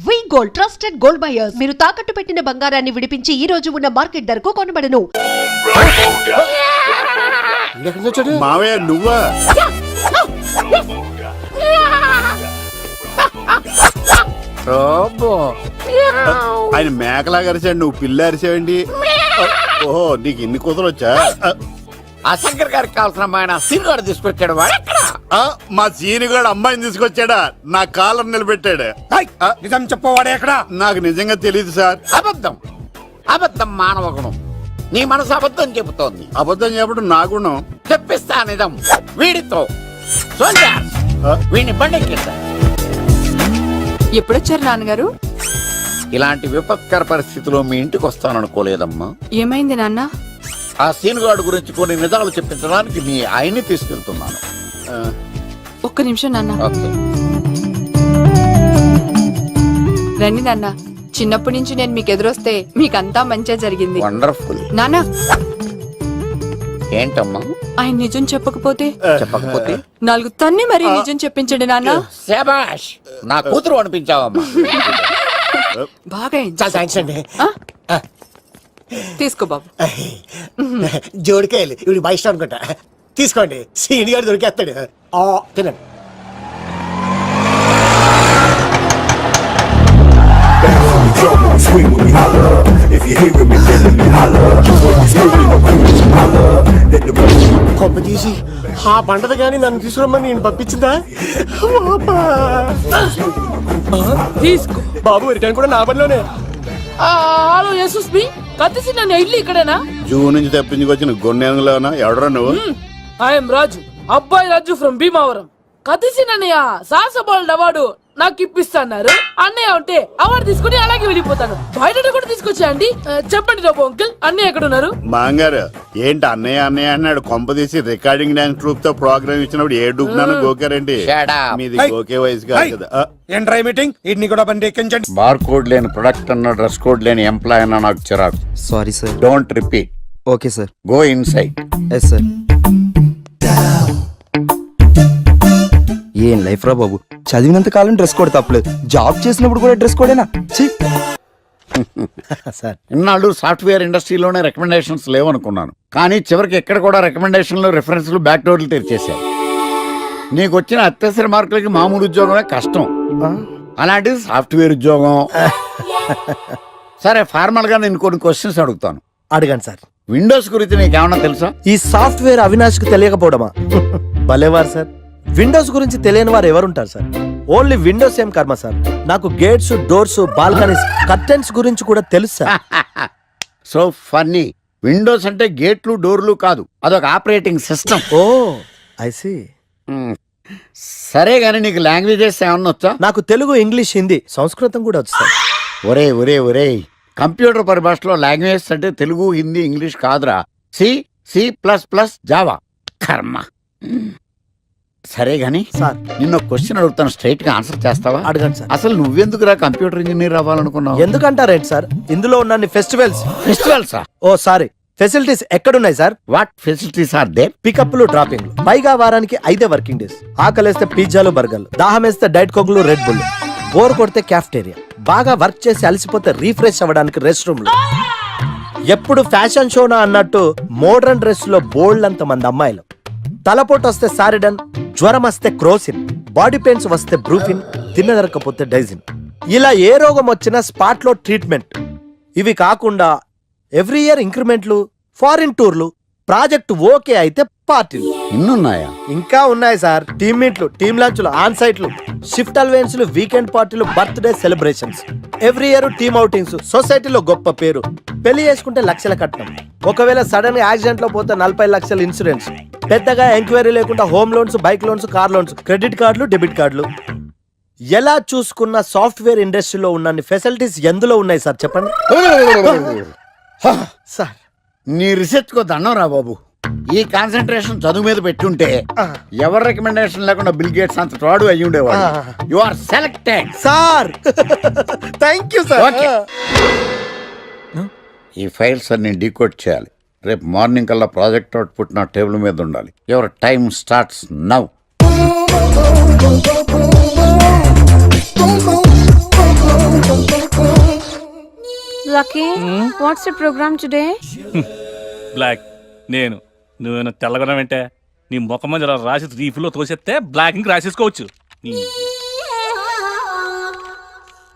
వి gold trusted gold buyers. మీరు తాకట్టు పెట్టిన బంగారాన్ని విడిపించి ఈ రోజు ఉన్న మార్కెట్ ధరకు కొనబడను. మావయ్య నువ్వా? ఆయన మేకలాగా అరిచాడు, నువ్వు పిల్ల అరిచావండి. ఓహో, నీకు ఇన్ని కూతురు వచ్చా? ఆ శంకర్ గారికి కావాల్సిన అమ్మాయి సీనుగాడు తీసుకొచ్చాడు. మా సీనుగాడు అమ్మాయిని తీసుకొచ్చాడా? నా కాలర్ నిలబెట్టాడు. నిజం చెప్పవాడే ఎక్కడ? నాకు నిజంగా తెలియదు సార్. అబద్ధం, అబద్ధం మానవ గుణం. నీ మనసు అబద్ధం చెబుతోంది. అబద్ధం చెప్పడం నా గుణం. చెప్పిస్తా నిజం. వీడితో వీడిని బండెక్కిస్తా. ఎప్పుడొచ్చారు నాన్నగారు? ఇలాంటి విపత్కర పరిస్థితిలో మీ ఇంటికి వస్తాననుకోలేదమ్మా. ఏమైంది నాన్న? ఆ సీనుగాడు గురించి కొన్ని నిజాలు చెప్పించడానికి మీ ఆయన్ని తీసుకెళ్తున్నాను. ఒక్క నిమిషం నాన్న. ఓకే. రండి నాన్న. చిన్నప్పటి నుంచి నేను మీకు ఎదురొస్తే మీకంతా మంచిగా జరిగింది. వండర్ఫుల్. నాన్న, ఏంటమ్మా? ఆయన నిజం చెప్పకపోతే చెప్పకపోతే 4 తన్ని మరీ నిజం చెప్పించండి నాన్న. శభాష్, నా కూతురు అనిపించావమ్మా. బాగా అండి. తీసుకో బాబు. జోడికాయలు ఇవి బాగా ఇష్టం అనుకుంటా. తీసుకోండి, సీని గారు దొరికేస్తాడు. తినండి. కొంప తీసి ఆ పంటది కానీ నన్ను తీసుకురమ్మని నేను పంపించిందా? తీసుకో బాబు, రిటర్న్ కూడా నా పనిలోనే. హలో యేసుస్ బి, కత్తిసి నన్ను ఇల్లు ఇక్కడేనా? జూ నుంచి తప్పించుకొచ్చిన గొన్నెంగులోనా? ఎవడరా నువ్వు? ఐఎమ్ రాజు, అబ్బాయి రాజు ఫ్రమ్ భీమావరం. కత్తిసి నన్నయ్య సాహసబాలుడు అవార్డు నాకు ఇప్పిస్తాన్నారు. అన్నయ్య ఉంటే అవార్డు తీసుకుని అలాగే వెళ్ళిపోతాను. బయట కూడా తీసుకొచ్చా అండి. చెప్పండి రాబు అంకుల్, అన్నయ్య ఎక్కడ ఉన్నారు? మాంగారు ఏంటి అన్నయ్య అన్నయ్య అన్నాడు? కొంప తీసి రికార్డింగ్ డాన్స్ ట్రూప్ తో ప్రోగ్రామ్ ఇచ్చినప్పుడు ఏ డూబ్నాను గోకారండి? మీది గోకే వయసు కాదు కదా. ఏంట్రై మీటింగ్? ఇడ్ని కూడా బండి ఎక్కించండి. బార్ కోడ్ లేని ప్రొడక్ట్ అన్న, డ్రెస్ కోడ్ లేని ఎంప్లాయ్ అన్న నాకు చిరాకు. Sorry sir. Don't repeat. Okay sir. Go inside. Yes sir. ఏం లైఫ్ రా బాబు, చదివినంత కాలం డ్రెస్ కోడ్ తప్పలేదు, జాబ్ చేసినప్పుడు కూడా డ్రెస్ కోడేనా? సార్, ఇన్నాళ్ళు సాఫ్ట్వేర్ ఇండస్ట్రీలోనే రికమెండేషన్స్ లేవనుకున్నాను, కానీ చివరికి ఎక్కడ కూడా రికమెండేషన్లు, రిఫరెన్స్లు, బ్యాక్ డోర్లు తెరిచేశారు. నీకు వచ్చిన అత్యవసర మార్కులకి మామూలు ఉద్యోగమే కష్టం, అలాంటిది సాఫ్ట్వేర్ ఉద్యోగం. సరే, ఫార్మల్ గా నేను కొన్ని క్వశ్చన్స్ అడుగుతాను. అడగండి సార్. విండోస్ గురించి నీకేమన్నా తెలుసా? ఈ సాఫ్ట్వేర్ అవినాష్ కు తెలియకపోవడమా? భలేవారు సార్. విండోస్ గురించి తెలియని వారు ఎవరుంటారు సార్? ఓన్లీ విండోస్ ఏం కర్మ సార్, నాకు గేట్స్, డోర్స్, బాల్కనీస్, కర్టెన్స్ గురించి కూడా తెలుసు సార్. So funny. విండోస్ అంటే గేట్లు, డోర్లు కాదు, అదొక operating system. Oh I see. సరే గానీ నీకు లాంగ్వేజెస్ ఏమన్నా వచ్చా? నాకు తెలుగు, ఇంగ్లీష్, హిందీ, సంస్కృతం కూడా వచ్చు సార్. ఒరే ఒరే ఒరే, కంప్యూటర్ పరిభాషలో లాంగ్వేజెస్ అంటే తెలుగు, హిందీ, ఇంగ్లీష్ కాదురా. C, C plus plus, Java. కర్మ. సరే గాని సార్, నిన్న క్వశ్చన్ అడుగుతాను, స్ట్రైట్ గా ఆన్సర్ చేస్తావా? అడగండి సార్. అసలు నువ్వెందుకురా కంప్యూటర్ ఇంజనీర్ అవ్వాలనుకున్నావు? ఎందుకంటారేంటి సార్, ఇందులో ఉన్న ఫెస్టివల్స్. ఫెస్టివల్సా? ఓ సారీ, ఫెసిలిటీస్ ఎక్కడున్నాయి sir? What facilities are there? పికప్లు, డ్రాపింగ్లు, పైగా వారానికి 5 వర్కింగ్ డేస్. ఆకలేస్తే పిజ్జాలు, బర్గర్లు, దాహం వేస్తే డైట్ కోక్లు, రెడ్ బుల్, బోర్ కొడితే క్యాఫ్టేరియా, బాగా వర్క్ చేసి అలసిపోతే రీఫ్రెష్ అవ్వడానికి రెస్ట్ రూమ్లు. ఎప్పుడు ఫ్యాషన్ షోనా అన్నట్టు మోడర్న్ డ్రెస్ లో బోల్డ్ అంత మంది అమ్మాయిలు. తలపోటు వస్తే సారిడన్, జ్వరం వస్తే క్రోసిన్, బాడీ పెయిన్స్ వస్తే బ్రూఫిన్, తిన్నదరకపోతే డైజిన్. ఇలా ఏ రోగం వచ్చినా స్పాట్ లో ట్రీట్మెంట్. ఇవి కాకుండా ఎవ్రీ ఇయర్ ఇంక్రిమెంట్లు, ఫారిన్ టూర్లు, ప్రాజెక్ట్ ఓకే అయితే పార్టీలు. ఇన్నున్నాయా? ఇంకా ఉన్నాయి సార్. టీమ్ మీట్లు, టీమ్ లంచ్లు, ఆన్ సైట్లు, షిఫ్ట్ అలవెన్స్లు, వీకెండ్ పార్టీలు, birthday celebrations, every year team outings, సొసైటీలో గొప్ప పేరు. పెళ్లి చేసుకుంటే లక్షల కట్నం, ఒకవేళ సడన్ గా యాక్సిడెంట్ లో పోతే 40 లక్షల ఇన్సూరెన్స్, పెద్దగా ఎంక్వైరీ లేకుండా home loans, bike loans, car loans, credit కార్డులు, డెబిట్ కార్డులు. ఎలా చూసుకున్న సాఫ్ట్వేర్ ఇండస్ట్రీలో ఉన్న ఫెసిలిటీస్ ఎందులో ఉన్నాయి సార్ చెప్పండి. సార్, నీ రీసెర్చ్ కో దండం రా బాబు. ఈ కాన్సన్ట్రేషన్ చదువు మీద పెట్టుంటే ఎవరి రికమెండేషన్ లేకుండా బిల్ గేట్స్ అంత ట్రాడు అయ్యి ఉండేవాడు. You are selected sir. Thank you sir. ఈ ఫైల్స్ అన్ని డీకోడ్ చేయాలి. రేపు మార్నింగ్ కల్లా ప్రాజెక్ట్ అవుట్పుట్ నా టేబుల్ మీద ఉండాలి. Your time starts now. Lucky, what's the program today? Black నేను నువ్వేనా తెల్లగొన వెంటే నీ ముఖం మీద ఇలా రాసి రీఫ్లో తోసేస్తే బ్లాక్ ఇంక రాసేసుకోవచ్చు.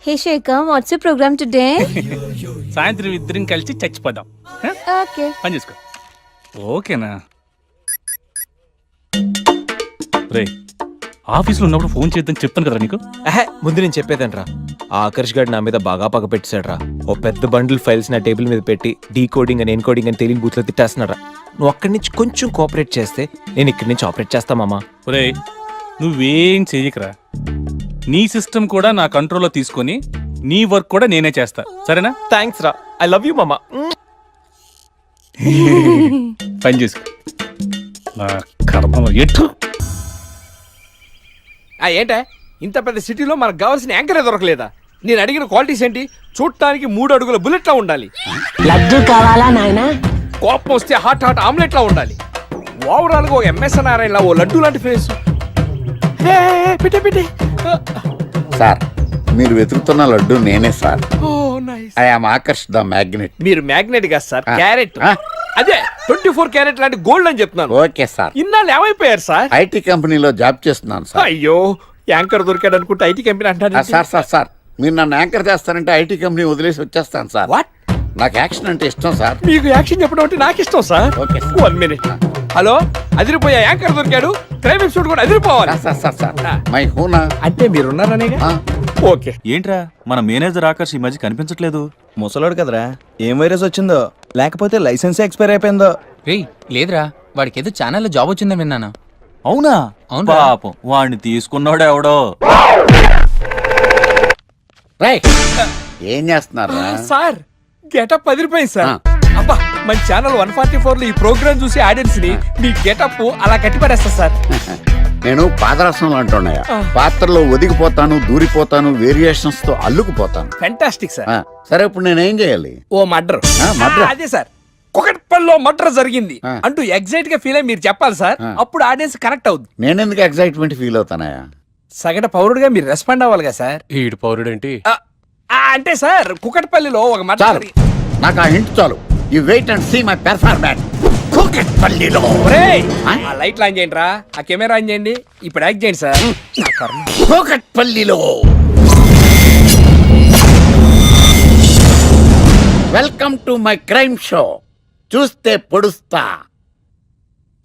Hey Shekhar, what's the program today? సాయంత్రం ఇద్దరం కలిసి చచ్చిపోదాం. Okay. పని చేసుకో. ఓకేనా? రే ఆఫీస్లో ఉన్నప్పుడు ఫోన్ చేద్దాం చెప్తాను కదా నీకు. ముందు నేను చెప్పేదనరా, ఆ ఆకర్ష్ గారు నా మీద బాగా పగ పెట్టాడు రా. ఓ పెద్ద బండిల్ ఫైల్స్ నా టేబుల్ మీద పెట్టి డీకోడింగ్ అని ఎన్కోడింగ్ అని తెలియని బూత్లో తిట్టేస్తున్నారా. నువ్వు అక్కడి నుంచి కొంచెం కోఆపరేట్ చేస్తే నేను ఇక్కడి నుంచి ఆపరేట్ చేస్తా మామా. రే నువ్వేం చెయ్యకరా, నీ సిస్టమ్ కూడా నా కంట్రోల్లో తీసుకొని నీ వర్క్ కూడా నేనే చేస్తా, సరేనా? థ్యాంక్స్ రా, ఐ లవ్ యూ మామా. పని చేసుకో. నా కర్మ ఎటు ఏంటే ఇంత పెద్ద సిటీలో మనకు కావాల్సిన యాంకరే దొరకలేదా? నేను అడిగిన క్వాలిటీస్ ఏంటి? చూడటానికి 3 అడుగుల బుల్లెట్లా ఉండాలి, లడ్డు కావాలా నాయనా? కోపం వస్తే హాట్ ఆమ్లెట్లా ఉండాలి, ఓవరాల్ గా ఒక ఎంఎస్ నారాయణ ఓ లడ్డు లాంటి ఫేస్. పెట్టే సార్ మీరు వెతుకుతున్న లడ్డు నేనే sir. I am Aakarsh the magnet. మీరు మ్యాగ్నెట్ కాదు సార్, క్యారెట్. ఆ. అదే 24 క్యారెట్ లాంటి గోల్డ్ అని చెప్తున్నాను. Okay sir. ఇన్నాళ్ళు ఏమైపోయారు సార్? ఐటీ కంపెనీలో జాబ్ చేస్తున్నాను సార్. అయ్యో యాంకర్ దొరికాడు అనుకుంటే ఐటీ కంపెనీ అంటారు. సార్ సార్ సార్ మీరు నన్ను యాంకర్ చేస్తారంటే ఐటీ కంపెనీ వదిలేసి వచ్చేస్తాను సార్. వాట్? నాకు యాక్షన్ అంటే ఇష్టం సార్. మీకు యాక్షన్ చెప్పడం అంటే నాకు ఇష్టం sir. Okay sir. 1 minute. Hello, అదిరిపోయా యాంకర్ దొరికాడు, క్రైమ్ ఎపిసోడ్ కూడా అదిరిపోవాలి. సార్ సార్ సార్ మై హూనా. అంటే మీరున్నారనేగా. ఓకే. ఏంట్రా మన మేనేజర్ ఆకర్ష్ ఈ మధ్య కనిపించట్లేదు. ముసలోడు కదరా, ఏం వైరస్ వచ్చిందో లేకపోతే లైసెన్స్ ఎక్స్పైర్ అయిపోయిందో. లేదురా, వాడికి ఏదో ఛానల్లో జాబ్ వచ్చిందని విన్నాను. అవునా? అవును. పాపం వాడిని తీసుకున్నాడు ఎవడో. రైట్ ఏం చేస్తున్నారు? సార్ గెటప్ అదిరిపోయింది సార్. అబ్బా మన ఛానల్ 144 లో ఈ ప్రోగ్రామ్ చూసి ఆడియన్స్ ని మీ గెటప్ అలా కట్టి పడేస్తా సార్. నేను పాదరసంలో అంటున్నాయా, పాత్రలో ఒదిగిపోతాను, దూరిపోతాను, వేరియేషన్స్ తో అల్లుకుపోతాను. Fantastic sir. సరే ఇప్పుడు నేనేం చేయాలి? ఓ మర్డర్. మర్డర్? అదే సార్, కుకట్పల్లిలో మర్డర్ జరిగింది అంటూ ఎగ్జైట్ గా ఫీల్ అయ్యి మీరు చెప్పాలి సార్. అప్పుడు ఆడియన్స్ కనెక్ట్ అవుద్ది. నేనెందుకు ఎక్సైట్మెంట్ ఫీల్ అవుతానయా? సగటు పౌరుడుగా మీరు రెస్పాండ్ అవ్వాలి కదా సార్. ఈడు పౌరుడేంటి? అంటే సార్ కుకట్పల్లిలో ఒక మర్డర్ చాలు, నాకు ఆ హింట్ చాలు. You wait and see my performance. కూకట్పల్లిలో ఆ లైట్ ఆన్ చేయండి రా, ఆ కెమెరా ఆన్ చేయండి, ఇప్పుడు యాక్ట్ చేయండి సార్. కూకట్పల్లిలో welcome to my crime show. చూస్తే పొడుస్తా,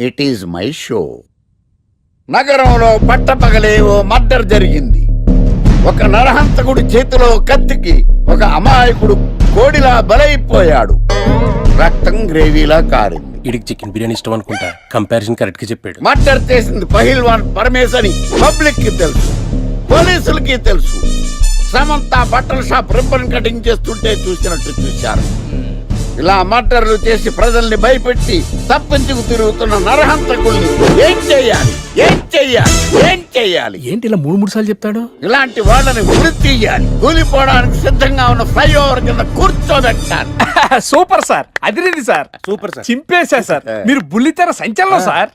ఇట్ ఈజ్ మై షో. నగరంలో పట్టపగలే ఓ మర్డర్ జరిగింది. ఒక నరహంతకుడి చేతిలో కత్తికి ఒక అమాయకుడు కోడిలా బలైపోయాడు. రక్తం గ్రేవీలా కారింది. ఇడికి చికెన్ బిర్యానీ ఇష్టం అనుకుంటా, కంపారిజన్ కరెక్ట్ గా చెప్పాడు. మర్డర్ చేసింది పహిల్వాన్ పరమేశ్ అని పబ్లిక్ కి తెలుసు, పోలీసులకి తెలుసు. సమంత బట్టల షాప్ రిబ్బన్ కటింగ్ చేస్తుంటే చూసినట్టు చూశారు. ఇలా మర్డర్లు చేసి ప్రజల్ని భయపెట్టి తప్పించుకు తిరుగుతున్న నరహంతకుల్ని ఏం చెయ్యాలి, ఏం చెయ్యాలి, ఏం చెయ్యాలి? ఏంటి ఇలా 3 సార్లు చెప్తాడు? ఇలాంటి వాళ్ళని వృత్తి తీయాలి. కూలిపోవడానికి సిద్ధంగా ఉన్న ఫ్లైఓవర్ కింద కూర్చోబెట్టాలి. సూపర్ సార్, అదిరింది సార్. సూపర్ సార్, చింపేశా సార్. మీరు బుల్లితెర సంచలనం సార్.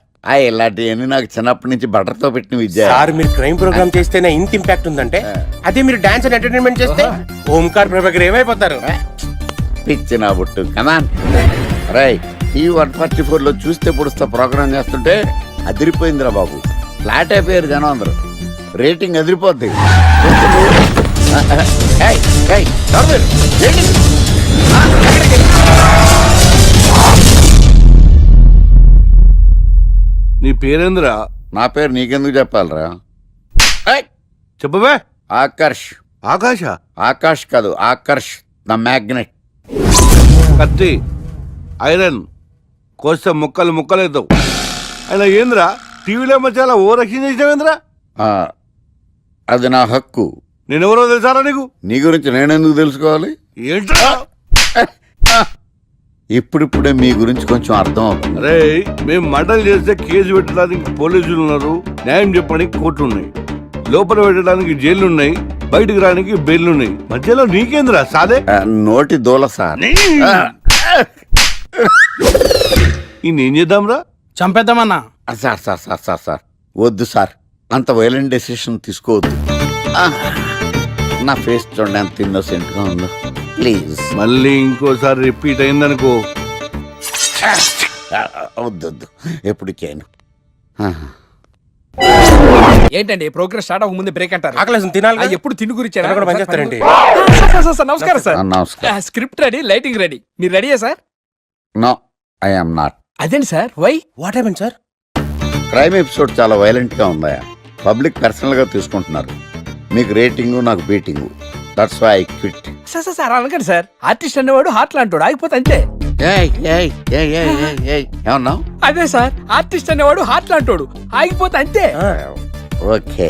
ఇలాంటివన్నీ నాకు చిన్నప్పటి నుంచి బట్టర్తో పెట్టిన విద్య. సార్ మీరు క్రైమ్ ప్రోగ్రామ్ చేస్తేనే ఇంత ఇంపాక్ట్ ఉందంటే, అదే మీరు డాన్స్ అండ్ ఎంటర్టైన్మెంట్ చేస్తే ఓంకార్ ప్రభాకర్ ఏమైపోతారు? పిచ్చి నా బుట్టు కమాన్. రై ఈ 144 లో చూస్తే పొడుస్తా ప్రోగ్రామ్ చేస్తుంటే అదిరిపోయిందిరా బాబు. ఫ్లాట్ అయిపోయారు జనం అందరూ. రేటింగ్ అదిరిపోద్ది. నీ పేరేంద్రా? నా పేరు నీకెందుకు చెప్పాలరా? చెప్పవే. ఆకర్ష్. ఆకాశ? ఆకాష్ కాదు, ఆకర్ష్ ద మ్యాగ్నెట్. కత్తి, ఐరన్ కోస్తే ముక్కలు ముక్కలేద్దావు. అయినా ఏంద్రా టీవీలో మధ్య ఓ రక్షణ చేసినావేంద్రా? అది నా హక్కు. నేనెవరో తెలుసారా నీకు? నీ గురించి నేనెందుకు తెలుసుకోవాలి? ఏంట్రా? ఇప్పుడిప్పుడే మీ గురించి కొంచెం అర్థం అవుతుంది. అరే మేము మర్డర్ చేస్తే కేసు పెట్టడానికి పోలీసులు ఉన్నారు, న్యాయం చెప్పడానికి కోర్టులు ఉన్నాయి, లోపల పెట్టడానికి జైలు ఉన్నాయి, బయటకు రానికి బెయిల్ ఉన్నాయి. మధ్యలో నీకేంద్రా సాదే? నోటి దూల సార్. ఏం చేద్దాంరా? చంపేద్దామన్నా. Sir sir sir sir sir వద్దు సార్, అంత వైలెంట్ డెసిషన్ తీసుకోవద్దు. నా ఫేస్ చూడండి ఎంత ఇన్నోసెంట్ గా ఉందో. ప్లీజ్ మళ్ళీ ఇంకోసారి రిపీట్ అయిందనుకో. వద్దొద్దు, ఎప్పుడు చేయను. ఏంటండి ప్రోగ్రెస్ స్టార్ట్ అవ్వక ముందే బ్రేక్ అంటారు? ఆకలేసం తినాలి కదా? ఎప్పుడు తిని గురించి తినడం కూడా పనిచేస్తారేంటి? నమస్కారం సార్. నమస్కారం. Script ready, lighting ready. మీరు రెడీయా sir? No, I am not. అదేంటి sir, why? What happen sir? Crime episode చాలా వైలెంట్ గా ఉందా, పబ్లిక్ పర్సనల్ గా తీసుకుంటున్నారు. మీకు రేటింగ్, నాకు beating. That's why I quit. Sir అనకండి సార్. ఆర్టిస్ట్ అనేవాడు హార్ట్ లాంటాడు, ఆగిపోతే అంతే. ఏమన్నావు? అదే సార్, ఆర్టిస్ట్ అనేవాడు హార్ట్ లాంటాడు, ఆగిపోతే అంతే. ఓకే,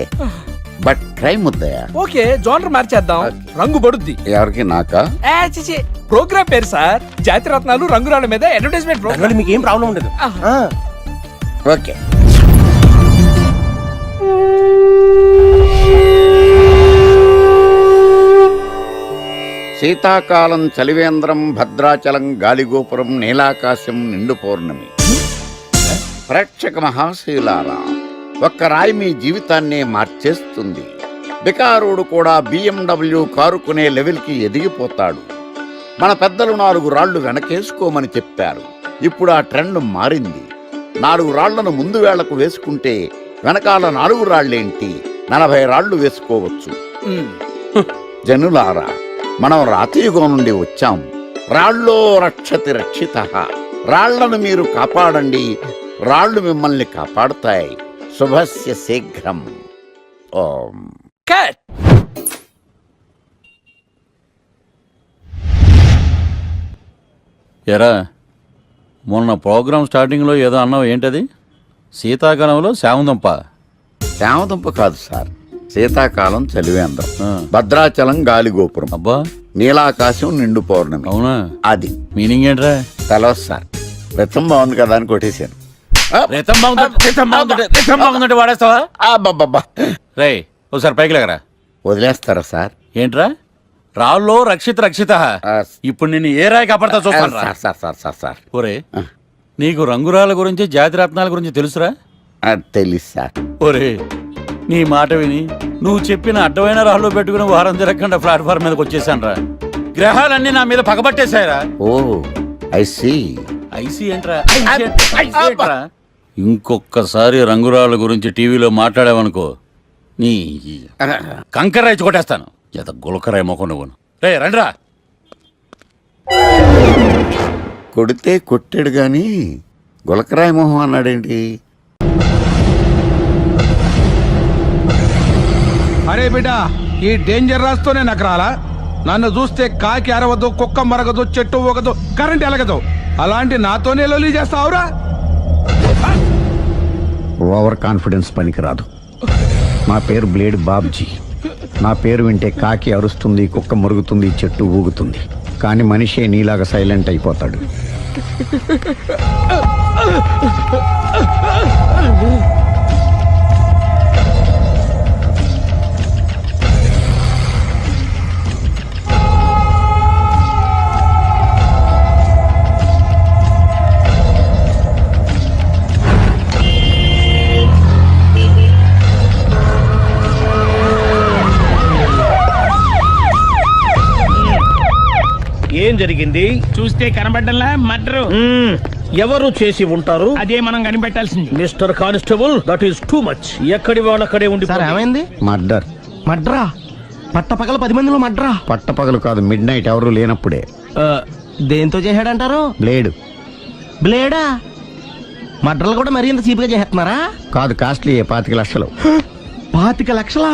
బట్ క్రైమ్ వద్దయా? ఓకే, జోనర్ మార్చేద్దాం. రంగు పడుద్ది. ఎవరికి? నాకా? చిచి, ప్రోగ్రామ్ పేరు సార్ జాతి రత్నాలు రంగురాళ్ళ మీద అడ్వర్టైజ్మెంట్ ప్రోగ్రామ్. మీకు ఏం ప్రాబ్లం ఉండదు. ఓకే. శీతాకాలం చలివేంద్రం, భద్రాచలం గాలిగోపురం, నీలాకాశం, నిండు పౌర్ణమి. ప్రేక్షక మహాశీలారా, ఒక్క రాయి మీ జీవితాన్నే మార్చేస్తుంది. బికారోడు కూడా BMW కారు కొనే లెవెల్కి ఎదిగిపోతాడు. మన పెద్దలు 4 రాళ్లు వెనకేసుకోమని చెప్పారు. ఇప్పుడు ఆ ట్రెండ్ మారింది. 4 రాళ్లను ముందు వేళ్లకు వేసుకుంటే వెనకాల 4 రాళ్లేంటి 40 రాళ్లు వేసుకోవచ్చు. జనులారా, మనం రాతియుగం నుండి వచ్చాం. రాళ్ళో రక్షతి రక్షితః. రాళ్లను మీరు కాపాడండి, రాళ్లు మిమ్మల్ని కాపాడుతాయి. శుభస్య శీఘ్రం. ఓం. కట్. ఎరా, మొన్న ప్రోగ్రామ్ స్టార్టింగ్లో ఏదో అన్నావు, ఏంటది? శీతాకాలంలో శామదుంప. శామదుంప కాదు సార్, శీతాకాలం చలివేంద్రం, భద్రాచలం గాలిగోపురం, అబ్బా, నీలాకాశం, నిండు పౌర్ణమి. అవునా? అది మీనింగ్ ఏంట్రా? తెలవదు సార్, రతం బాగుంది కదా అని కొట్టేశాను. రితం బాగుందంటే వాడేస్తావా? అబ్బబ్బబ్బా. రే, ఒకసారి పైకి లేకరా. వదిలేస్తారా సార్? ఏంట్రా? రాళ్ళో రక్షిత. ఇప్పుడు నిన్ను ఏ రాయి కాపాడతా చూస్తాను. Sir sir sir sir sir ఒరే, నీకు రంగురాల గురించి, జాతి రత్నాల గురించి తెలుసురా? తెలీదు సార్. ఒరే, నీ మాట విని నువ్వు చెప్పిన అడ్డమైన రాళ్ళు పెట్టుకుని వారం తిరగకుండా ప్లాట్ఫామ్ మీదకి వచ్చేసాను రా. గ్రహాలన్నీ నా మీద పగబట్టేశాయరా. ఓ, ఐ సీ. ఐసీ ఏంట్రా? ఇంకొకసారి రంగురాళ్ళ గురించి టీవీలో మాట్లాడావనుకో, నీ కంకర్రాయి కొట్టేస్తాను. ఎంత గులకరాయి మొక్క నువ్వు. రే రండిరా. కొడితే కొట్టాడు గాని గులకరాయి మొహం అన్నాడేంటి? అరే బిడ్డ, ఈ డేంజర్ రాస్తూనే నాకు రాలా? నన్ను చూస్తే కాకి అరవదు, కుక్క మరగదు, చెట్టు ఊగదు, కరెంట్ ఎలగదు. అలాంటి నాతోనే లొల్లి చేస్తావురా? ఓవర్ కాన్ఫిడెన్స్ పనికిరాదు. నా పేరు బ్లేడ్ బాబ్జీ. నా పేరు వింటే కాకి అరుస్తుంది, కుక్క మురుగుతుంది, చెట్టు ఊగుతుంది, కానీ మనిషే నీలాగా సైలెంట్ అయిపోతాడు. ఏం జరిగింది? చూస్తే కనబడ్డంలా మర్డర్. ఎవరు చేసి ఉంటారు? అదే మనం కనిపెట్టాల్సింది. Mister constable, that is too much. ఎక్కడి వాళ్ళక్కడే ఉండి. ఏమైంది? మర్డర్. మడ్రా? పట్టపగల 10 మందిలో మడ్రా? పట్టపగలు కాదు, మిడ్ నైట్ ఎవరు లేనప్పుడే. దేంతో చేశాడంటారు? బ్లేడ్. బ్లేడా? మడ్రలు కూడా మరీ ఇంత చీప్ గా చేస్తున్నారా? కాదు, కాస్ట్లీ 25 లక్షలు. 25 లక్షలా?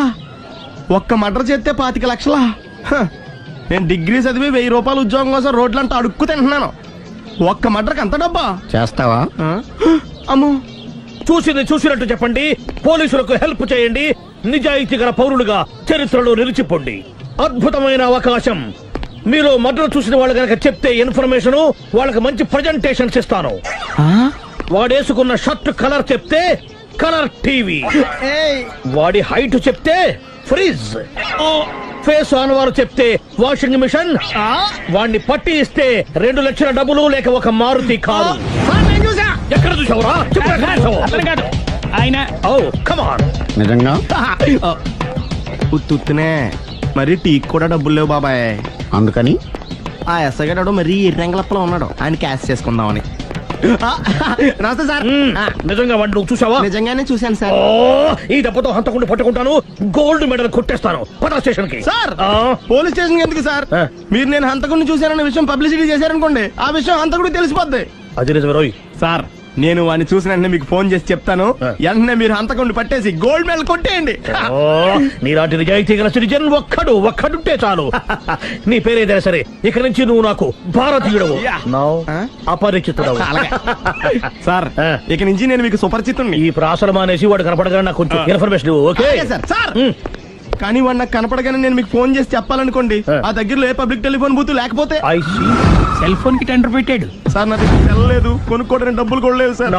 ఒక్క మడ్ర చేస్తే 25 లక్షలా? నేను డిగ్రీ చదివి 1000 రూపాయలు ఉద్యోగం కోసం రోడ్లంతా అడుక్కు తింటున్నాను. ఒక్క మడ్రకు అంత డబ్బా? చేస్తావా? అమ్మో, చూసినట్టు చెప్పండి. పోలీసులకు హెల్ప్ చేయండి. నిజాయితీ గల పౌరులుగా చరిత్రలో నిలిచిపోండి. అద్భుతమైన అవకాశం. మీరు మర్డర్ చూసిన వాళ్ళు కనుక చెప్తే ఇన్ఫర్మేషన్, వాళ్ళకి మంచి ప్రజెంటేషన్స్ ఇస్తాను. వాడేసుకున్న షర్ట్ కలర్ చెప్తే కలర్ టీవీ, వాడి హైట్ చెప్తే ఫ్రిజ్, ఫేస్ ఆన్ వారు చెప్తే వాషింగ్ మిషన్, వాడిని పట్టి ఇస్తే 2 లక్షల డబ్బులు లేక ఒక మారుతి కారు. ఎక్కడ చూసావురా? ఆయన. Oh come on. నిజంగా ఉత్తునే మరి టీకి కూడా డబ్బులు లేవు బాబాయ్. అందుకని ఆ ఎస్ఐ గారు మరీ ఎర్రంగలప్పలో ఉన్నాడు, ఆయన క్యాష్ చేసుకుందామని. నమస్తే సార్. నిజంగా వాడిని నువ్వు చూసావా? నిజంగానే చూశాను సార్. ఈ దెబ్బతో హంతకుండా పట్టుకుంటాను, గోల్డ్ మెడల్ కొట్టేస్తాను. పటా స్టేషన్ కి. సార్ పోలీస్ స్టేషన్ ఎందుకు సార్? మీరు నేను హంతకుడిని చూశానన్న విషయం పబ్లిసిటీ చేశారనుకోండి, ఆ విషయం హంతకుడికి తెలిసిపోద్ది. అది నిజమే రోయ్. సార్ నేను వాడిని చూసిన వెంటనే మీకు ఫోన్ చేసి చెప్తాను, వెంటనే మీరు హంతకుడిని పట్టేసి గోల్డ్ మెడల్ కొట్టేయండి. నీలాంటి నిజాయితీ గల సిటిజన్ ఒక్కడుంటే చాలు. నీ పేరేదైనా సరే, ఇక నుంచి నువ్వు నాకు భారతీయుడవు, అపరిచితుడవు. సార్ ఇక నుంచి నేను మీకు సుపరిచితుడిని. ఈ ప్రాసలు మానేసి వాడు కనపడగానే నాకు కొంచెం ఇన్ఫర్మేషన్ ఇవ్వు, ఓకే? సార్ కానీ వాడు నాకు కనపడగానే నేను మీకు ఫోన్ చేసి చెప్పాలనుకోండి, ఆ దగ్గరలో ఏ పబ్లిక్ టెలిఫోన్ బూత్ లేకపోతే. సెల్ ఫోన్ కి టెండర్ పెట్టాడు సార్. నాకు వెళ్ళలేదు, కొనుక్కోవడానికి డబ్బులు కూడా లేవు సార్.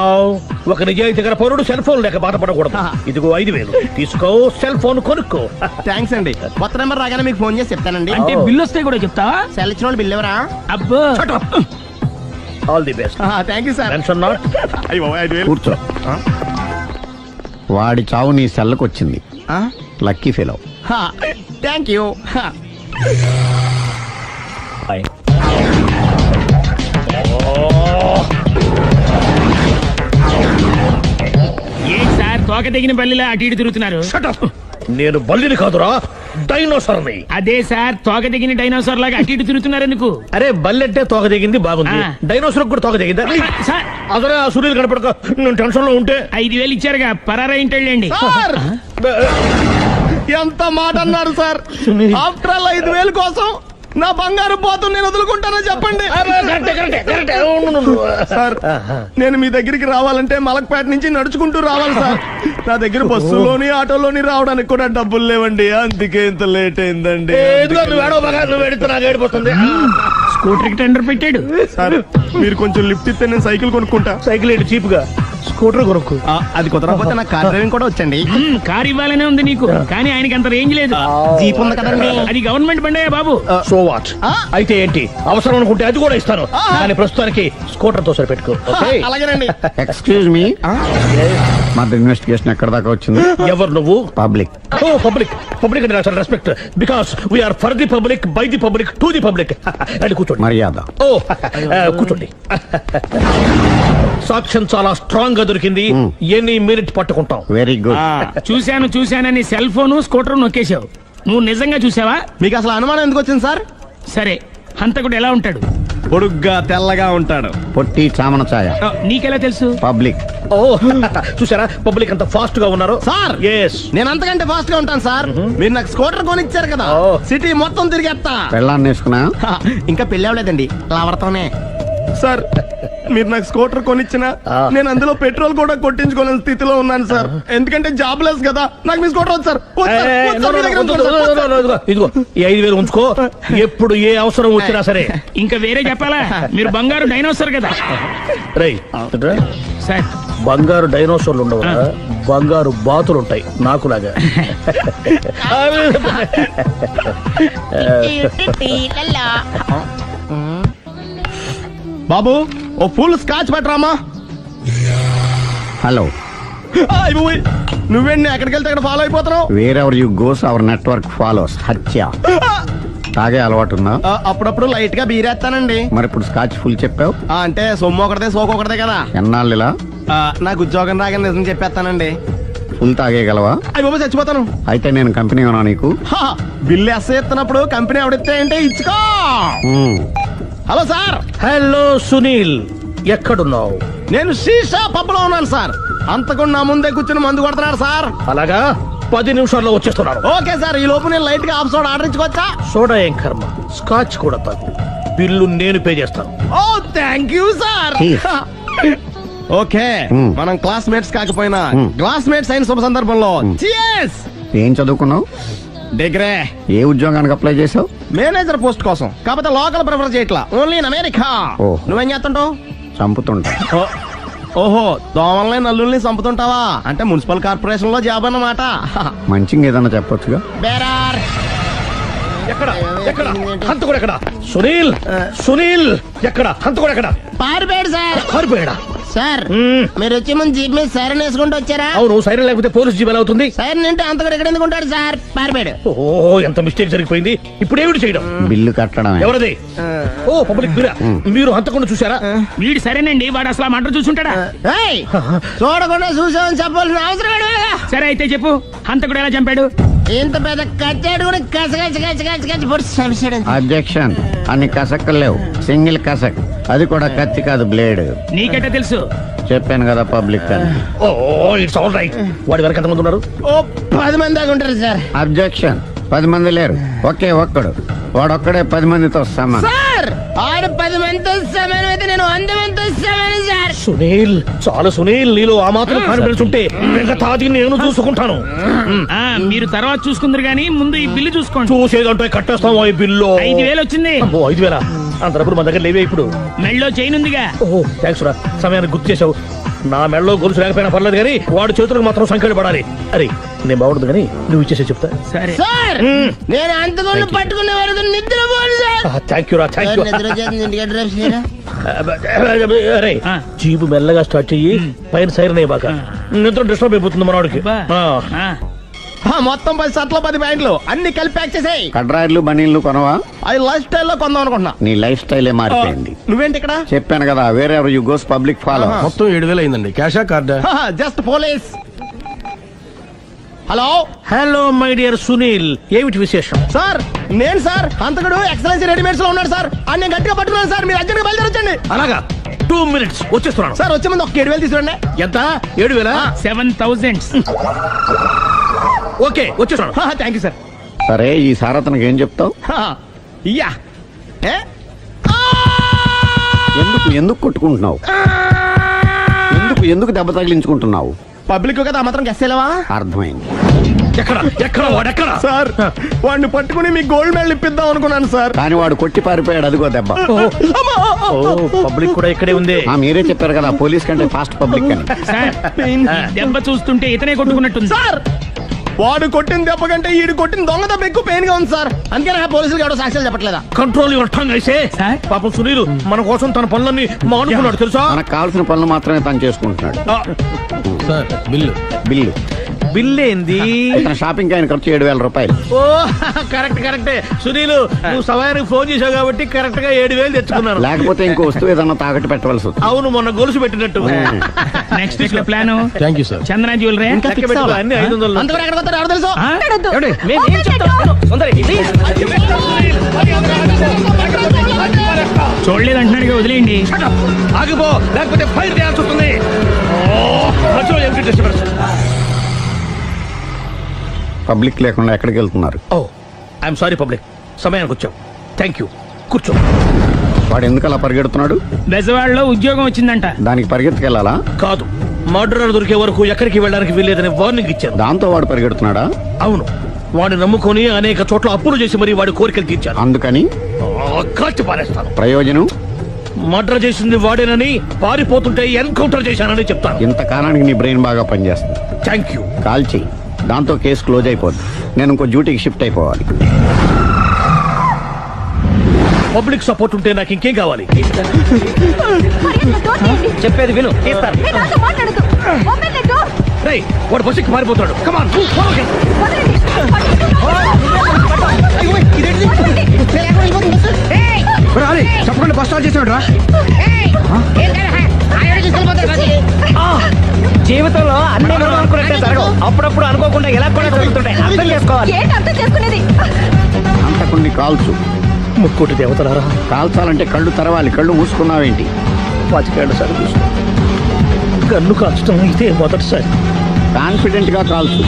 ఒక నిజాయితీ గల పౌరుడు సెల్ ఫోన్ లేక బాధపడకూడదు. ఇదిగో 5,000 తీసుకో, సెల్ ఫోన్ కొనుక్కో. థ్యాంక్స్ అండి. కొత్త నెంబర్ రాగానే మీకు ఫోన్ చేసి చెప్తానండి. అంటే బిల్ వస్తే కూడా చెప్తావా? సెల్ ఇచ్చిన వాళ్ళు బిల్ ఎవరా? అబ్బో, all the best. Thank you sir. Tension not. కూర్చో. వాడి చావు నీ సెల్లకు వచ్చింది. Lucky fellow. Thank you. ఏం సార్ తోక తెగిన బల్లిలా అటు ఇటు తిరుగుతున్నారు? నేను బల్లిని కాదురా, డైనోసార్ని. అదే సార్, తోక తెగిన డైనోసార్ లాగా అటు ఇటు తిరుగుతున్నారు ఎందుకు? అరే బల్లెట్టే తోక తెగింది, బాగుంది. డైనోసార్ కూడా తోక తెగిందా? అదరే ఆ సూర్యులు కనపడక నేను టెన్షన్ లో ఉంటే 5,000 ఇచ్చారుగా, పరారా ఇంటండి. ఎంత మాట అన్నారు సార్? ఆఫ్టర్ ఆల్ 5,000 కోసం నా బంగారు పోతు నేను వదులుకుంటానని చెప్పండి. సార్ నేను మీ దగ్గరికి రావాలంటే మలక్పేట నుంచి నడుచుకుంటూ రావాలి సార్. నా దగ్గర బస్సులోని ఆటోలోని రావడానికి కూడా డబ్బులు లేవండి, అందుకే ఇంత లేట్ అయిందండి. స్కూటర్ కి టెండర్ పెట్టాడు సార్. మీరు కొంచెం లిఫ్ట్ ఇస్తే నేను సైకిల్ కొనుక్కుంటా. సైకిల్ ఏంటి చీప్ గా, స్కూటర్ కొనుక్కు. అది కుదరకపోతే నాకు కార్ డ్రైవింగ్ కూడా వచ్చండి. కార్ ఇవ్వాలనే ఉంది నీకు, కానీ ఆయనకి అంత రేంజ్ లేదు. జీప్ ఉంది కదండి. అది గవర్నమెంట్ బండే బాబు. So what? అయితే ఏంటి, అవసరం అనుకుంటే అది కూడా ఇస్తాను, కానీ ప్రస్తుతానికి స్కూటర్ తో సరిపెట్టుకో. అలాగేనండి. ఎక్స్క్యూజ్ మీ, మా ఇన్వెస్టిగేషన్ ఎక్కడ దాకా వచ్చింది? ఎవరు నువ్వు? పబ్లిక్. ఓ పబ్లిక్. పబ్లిక్ అంటే నాకు respect, because we are for the public, by the public, to the public. అని కూర్చోండి. మర్యాద. ఓ కూర్చోండి. సాక్ష్యం చాలా స్ట్రాంగ్ గా దొరికింది, ఎన్ని మినిట్ పట్టుకుంటాం. Very good. చూశానని సెల్ ఫోన్ స్కూటర్ నొక్కేశావు. నువ్వు నిజంగా చూసావా? మీకు అసలు అనుమానం ఎందుకు వచ్చింది సార్? సరే, హంతకుడు ఎలా ఉంటాడు? పొడుగ్గా తెల్లగా ఉంటాడు. పొట్టి చామన ఛాయ. నీకెలా తెలుసు? పబ్లిక్. ఓ చూసారా, పబ్లిక్ అంత ఫాస్ట్ గా ఉన్నారు. సార్ ఎస్, నేను అంతకంటే ఫాస్ట్ గా ఉంటాను సార్. మీరు నాకు స్కూటర్ కొనిచ్చారు కదా, సిటీ మొత్తం తిరిగేస్తా. పెళ్ళాన్ని వేసుకున్నా? ఇంకా పెళ్ళి అవ్వలేదండి, లావర్తోనే. సార్ మీరు నాకు స్కూటర్ కొనిచ్చిన నేను అందులో పెట్రోల్ కూడా కొట్టించుకోలేని స్థితిలో ఉన్నాను సార్. ఎందుకంటే జాబ్ లెస్ కదా, నాకు మీ స్కూటర్ వద్దు సార్. ఇదిగో ఈ 5,000 ఉంచుకో, ఎప్పుడు ఏ అవసరం వచ్చినా సరే. ఇంకా వేరే చెప్పాలా? మీరు బంగారు డైనోసార్ కదా. రై సార్, బంగారు డైనోసార్లు ఉండవు, బంగారు బాతులు ఉంటాయి నాకులాగా. బాబు ఓ ఫుల్ స్కాచ్ పట్టరామా. హలో. నువ్వేండి ఎక్కడికి వెళ్తే అక్కడ ఫాలో అయిపోతున్నావు? Wherever you goes our network follows. హత్య. తాగే అలవాటు ఉందా? అప్పుడప్పుడు లైట్ గా బీరేస్తానండి. మరి ఇప్పుడు స్కాచ్ ఫుల్ చెప్పావు అంటే సొమ్ము ఒకటిదే సోకు ఒకటిదే కదా. ఎన్నాళ్ళు ఇలా? నాకు ఉద్యోగం రాగానే నిజం చెప్పేస్తానండి. ఫుల్ తాగేయగలవా? అయ్యి బాబు చచ్చిపోతాను. అయితే నేను కంపెనీ ఉన్నా నీకు? బిల్లు ఎస్ఐ ఎత్తినప్పుడు కంపెనీ ఎవడితే అంటే ఇచ్చుకో. Hello sir. హలో సునీల్, ఎక్కడున్నావు? నేను శీషా పబ్ లో ఉన్నాను సార్. అంతకుండా నా ముందే కూర్చుని మందు కొడుతున్నాడు సార్. అలాగా, 10 నిమిషాల్లో వచ్చేస్తున్నాను. Okay sir. ఈ లోపు నేను లైట్ గా హాఫ్ సోడా ఆర్డర్ ఇచ్చుకోవచ్చా? సోడా ఏం కర్మ, స్కాచ్ కూడా తాగు. బిల్లు నేను పే చేస్తాను. ఓ థ్యాంక్ యూ సార్. ఓకే, మనం క్లాస్మేట్స్ కాకపోయినా క్లాస్మేట్స్ అయిన శుభ సందర్భంలో cheers. ఏం చదువుకున్నావు? డిగ్రీ. ఏ ఉద్యోగానికి అప్లై చేసావు? మేనేజర్ పోస్ట్ కోసం. కాకపోతే లోకల్ ప్రిఫర్ చేయట్లా, ఓన్లీ ఇన్ అమెరికా. నువ్వేం చేస్తుంటావు? చంపుతుంటా. ఓహో, దోమల్ని నల్లుల్ని చంపుతుంటావా? అంటే మున్సిపల్ కార్పొరేషన్ లో జాబ్ అన్నమాట. మంచిగా ఏదన్నా చెప్పొచ్చుగా. బేరార్. ఎక్కడ ఎక్కడ హంతకుడు ఎక్కడ? సునీల్, సునీల్ ఎక్కడ? హంతకుడు ఎక్కడ? పారిపోయాడు సార్. పారిపోయాడా? సార్ మీరు వచ్చే ముందు జీప్ మీద సైరన్ వేసుకుంటూ వచ్చారా? అవును, సైరన్ లేకపోతే పోలీస్ జీవన్ అవుతుంది. సైరన్ అంటే అంతగా ఎక్కడ ఎందుకు ఉంటాడు సార్? పారిపోయాడు. ఓ, ఎంత మిస్టేక్ జరిగిపోయింది. ఇప్పుడు ఏమిటి చేయడం? బిల్లు కట్టడం. ఎవరది? ఓ, పబ్లిక్ మీరా? మీరు హంతకుండా చూసారా? వీడు సరేనండి, వాడు అసలు మంట చూసుంటాడా? ఏయ్, చూడకుండా చూసామని చెప్పాల్సిన అవసరం లేదు. సరే అయితే చెప్పు, హంతకుడు ఎలా చంపాడు? ఇంత పెద్ద కచ్చాడు కూడా కచ్చ పొడి చంపేశాడు. అబ్జెక్షన్. అన్ని కసక్కలు లేవు, సింగిల్ కసక్, అది కూడా కత్తి కాదు, బ్లేడ్. నీకెట్టా తెలుసు? చెప్పాను కదా పబ్లిక్ అని. ఓ, ఇట్స్ ఆల్ రైట్. వాడి వరకు ఎంతమంది ఉన్నారు? ఓ 10 మంది దాకా ఉంటారు సార్. అబ్జెక్షన్. 10 మంది లేరు, ఒకే ఒక్కడు. వాడొక్కడే 10 మందితో సమానం. సార్ ఆరు 10 మందితో సమానం అయితే నేను 100 మందితో సమానం సార్. సునీల్, చాలా సునీల్, నీలో ఆ మాత్రం కాన్ఫిడెన్స్ ఉంటే మిగతాది నేను చూసుకుంటాను. మీరు తర్వాత చూసుకుందరు గానీ ముందు ఈ బిల్లు చూసుకోండి. చూసేదంటే కట్టేస్తాం ఈ బిల్లు. 5,000 వచ్చింది. 5,000 అంతప్పుడు మన దగ్గర లేవే ఇప్పుడు. మెళ్ళో చైన్ ఉందిగా. ఓహో, థ్యాంక్స్ రా, సమయానికి గుర్తు చేసావు. నా మెడలో గొలుసు లేకపోయినా పర్లేదు కానీ వాడి చేతులకు మాత్రం సంఖ్యలు పడాలి. అరే, నేను బాగుండదు కానీ నువ్వు ఇచ్చేసే చెప్తా. సరే సార్ నేను అంతకుండా పట్టుకునే వరకు నిద్రపోను సార్. థ్యాంక్ యూ రా, థ్యాంక్ యూ. నిద్ర చేస్తుంది ఇంటికి డ్రైవ్ చేయరా? అరే, జీపు మెల్లగా స్టార్ట్ చెయ్యి, పైన సైరన్ అయ్యాక నిద్ర డిస్టర్బ్ అయిపోతుంది మనవాడికి. మొత్తం 10 షర్ట్లు 10 ప్యాంట్లు అన్ని కలిపి ప్యాక్ చేసేయ్. కడ్రాయిలు బనీళ్లు కొనవా? అది లైఫ్ స్టైల్లో కొందాం అనుకుంటున్నా. నీ లైఫ్ స్టైలే మారిపోయింది. నువ్వేంటి ఇక్కడ? చెప్పాను కదా, వేరే యు గోస్ పబ్లిక్ ఫాలో. మొత్తం 7,000 అయిందండి. క్యాషా కార్డా? Just police. Hello hello my dear Sunil, ఏమిటి విశేషం? సార్ నేను సార్ అంతకుడు ఎక్సలెన్సీ రెడీమేడ్స్ లో ఉన్నాడు సార్. అని నేను గట్టిగా పట్టుకున్నాను సార్. మీరు అర్జెంట్గా బయలుదేరొచ్చండి. అలాగా, 2 minutes వచ్చేస్తున్నాను. సార్ వచ్చే ముందు ఒక 7,000 తీసుకురండి. ఎంత? 7,000? 7,000. ఓకే, వచ్చేస్తున్నాను. Thank you sir. సరే, ఈ సారతనకి ఏం చెప్తావు? యా ఎందుకు కొట్టుకుంటున్నావు? ఎందుకు దెబ్బ తగిలించుకుంటున్నావు? పబ్లిక్ కదా మాత్రం గెస్సేలేవా? అర్థమైంది. ఎక్కడ వాడెక్కడ? సార్ వాడిని పట్టుకుని మీ గోల్డ్ మెడల్ ఇప్పిద్దాం అనుకున్నాను సార్. కానీ వాడు కొట్టి పారిపోయాడు, అదిగో దెబ్బ. పబ్లిక్ కూడా ఇక్కడే ఉంది. మీరే చెప్పారు కదా పోలీస్ కంటే ఫాస్ట్ పబ్లిక్ అని. దెబ్బ చూస్తుంటే ఇతనే కొట్టుకున్నట్టుంది. సార్ వాడు కొట్టిన దెబ్బ కంటే ఈడు కొట్టిన దొంగ దెబ్బ ఎక్కువ పెయిన్ గా ఉంది సార్. అందుకే నా పోలీసులు ఎవడో సాక్ష్యాలు చెప్పట్లేదా? కంట్రోల్ యువర్ టంగ్ అయితే. పాపం సునీల్ మన కోసం తన పనులన్నీ మానుకున్నాడు తెలుసా? మనకు కావాల్సిన పనులు మాత్రమే తను చేసుకుంటున్నాడు. సార్ బిల్లు బిల్ ఏంది? షాపింగ్ ఆయన ఖర్చు 7,000 రూపాయలు. ఓ కరెక్టే సునీల్, నువ్వు సమయానికి ఫోన్ చేసావు కాబట్టి కరెక్ట్ గా 7,000 తెచ్చుకున్నాను. లేకపోతే ఇంకో వస్తువు ఏదన్నా తాకట్టు పెట్టవలసి వస్తుంది. అవును, మొన్న గొలుసు పెట్టినట్టు. నెక్స్ట్ వీక్ లో plan. Thank you sir. Chandana jewellery అన్ని 500. అంతవరకు ఎక్కడ పోతారు ఎవరు తెలుసు? చూడలేదు అంటున్నాడు, వదిలేయండి. ఆగిపో, లేకపోతే ఫైర్ చేయాల్సి వస్తుంది. పబ్లిక్ లేకుండా ఎక్కడికి వెళ్తున్నారు? ఓ ఐఎమ్ సారీ పబ్లిక్, సమయానికి వచ్చావు. థ్యాంక్ యూ, కూర్చో. వాడు ఎందుకు అలా పరిగెడుతున్నాడు? బెజవాడలో ఉద్యోగం వచ్చిందంట. దానికి పరిగెత్తుకెళ్ళాలా? కాదు, మర్డరర్ దొరికే వరకు ఎక్కడికి వెళ్ళడానికి వీల్లేదని వార్నింగ్ ఇచ్చారు. దాంతో వాడు పరిగెడుతున్నాడా? అవును, వాడిని నమ్ముకొని అనేక చోట్ల అప్పులు చేసి మరి వాడి కోరికలు తీర్చాను. అందుకని కాల్చి పారేస్తాను. ప్రయోజనం? మర్డర్ చేసింది వాడేనని, పారిపోతుంటే ఎన్కౌంటర్ చేశానని చెప్తాను. ఇంతకాలానికి నీ బ్రెయిన్ బాగా పనిచేస్తుంది. Thank you. కాల్ చెయ్యి, దాంతో కేసు క్లోజ్ అయిపోద్ది. నేను ఇంకో డ్యూటీకి షిఫ్ట్ అయిపోవాలి. పబ్లిక్ సపోర్ట్ ఉంటే నాకు ఇంకేం కావాలి? చెప్పేది విను. రేయ్, వాడు బస్సుకి మారిపోతాడు. కమాన్, చెప్పకుండా బస్ స్టార్ట్ చేసాడు రా. జీవితంలో అన్ని అనుకున్నట్టే జరగవు. అప్పుడప్పుడు అనుకోకుండా ఎలా కూడా జరుగుతుంటాయి. అర్థం చేసుకోవాలి. అంతకుని కాల్చు. ముక్కోటి దేవతలారా, కాల్చాలంటే కళ్ళు తెరవాలి. కళ్ళు మూసుకున్నావేంటి? 25 సార్లు చూసిన కన్ను కాల్చడం ఇదే మొదటిసారి. కాన్ఫిడెంట్ గా కాల్చు.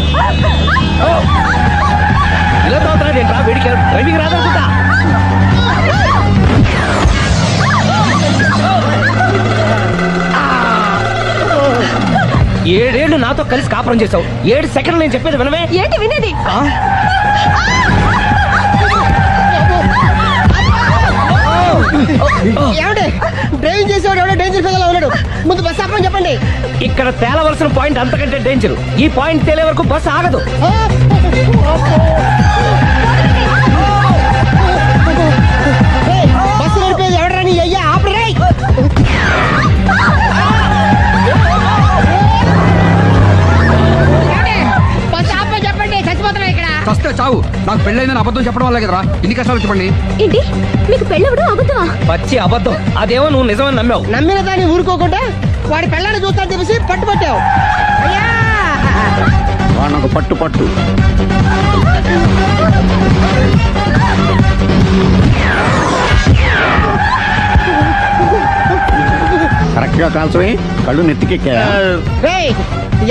ఇలా తాగుతున్నాడేంట్రా? వీడికి డ్రైవింగ్ రాదనుకుంటా. ఏడేళ్లు నాతో కలిసి కాపురం చేసావు. 7 సెకండ్లు నేను చెప్పేది వినవే. ఏంటి వినేది? డ్రైవింగ్ చేసేవాడు ఎవడో డేంజర్ ఫీల్ ఉన్నాడు. ముందు బస్ ఆపమని చెప్పండి. ఇక్కడ తేలవలసిన పాయింట్ అంతకంటే డేంజర్. ఈ పాయింట్ తేలే వరకు బస్సు ఆగదు. బస్సు నడిపేది ఎవడరా? నీ అయ్యా ఆపరే. పెళ్ళైందని అబద్ధం చెప్పడం వల్ల కదరా ఇన్ని కష్టాలు చెప్పండి. ఏంటి మీకు పెళ్ళవడం అబద్ధమా? పచ్చి అబద్ధం. అదేమో నువ్వు నిజమని నమ్మావు. నమ్మిన దాన్ని ఊరుకోకుండా వాడి పెళ్ళాన్ని చూస్తా తెలిసి పట్టుబట్టావు. వాడినొక పట్టు కరెక్ట్ గా కాల్చవి, కళ్ళు నెత్తికెక్కా.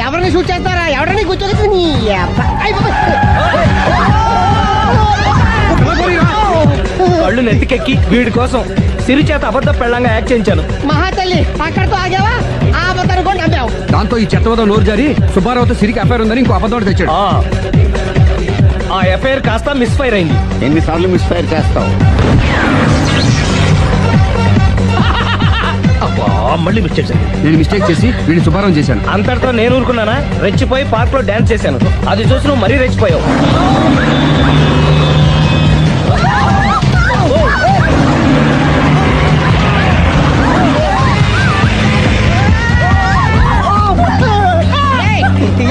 ఎవరిని షూట్ చేస్తారా? ఎవరిని కూర్చోగచ్చు. కళ్ళు నెత్తికెక్కి వీడి కోసం సిరి చేత అబద్ధ పెళ్ళంగా యాక్ట్ చేయించాను. మహాతల్లి అక్కడితో ఆగావా? ఆ అబద్ధాన్ని కూడా నమ్మావు. దాంతో ఈ చెత్తవదో నోరు జారి సుబ్బారావుతో సిరికి అఫైర్ ఉందని ఇంకో అబద్ధం తెచ్చాడు. ఆ ఎఫ్ఐఆర్ కాస్త మిస్ఫైర్ అయింది. ఎన్నిసార్లు మిస్ఫైర్ చేస్తావు? మళ్ళీ మిస్టేక్ చేశాను. నేను మిస్టేక్ చేసి వీడిని శుభారం చేశాను. అంతటితో నేను ఊరుకున్నానా? రెచ్చిపోయి పార్క్ లో డాన్స్ చేశాను. అది చూసి నువ్వు మరీ రెచ్చిపోయావు.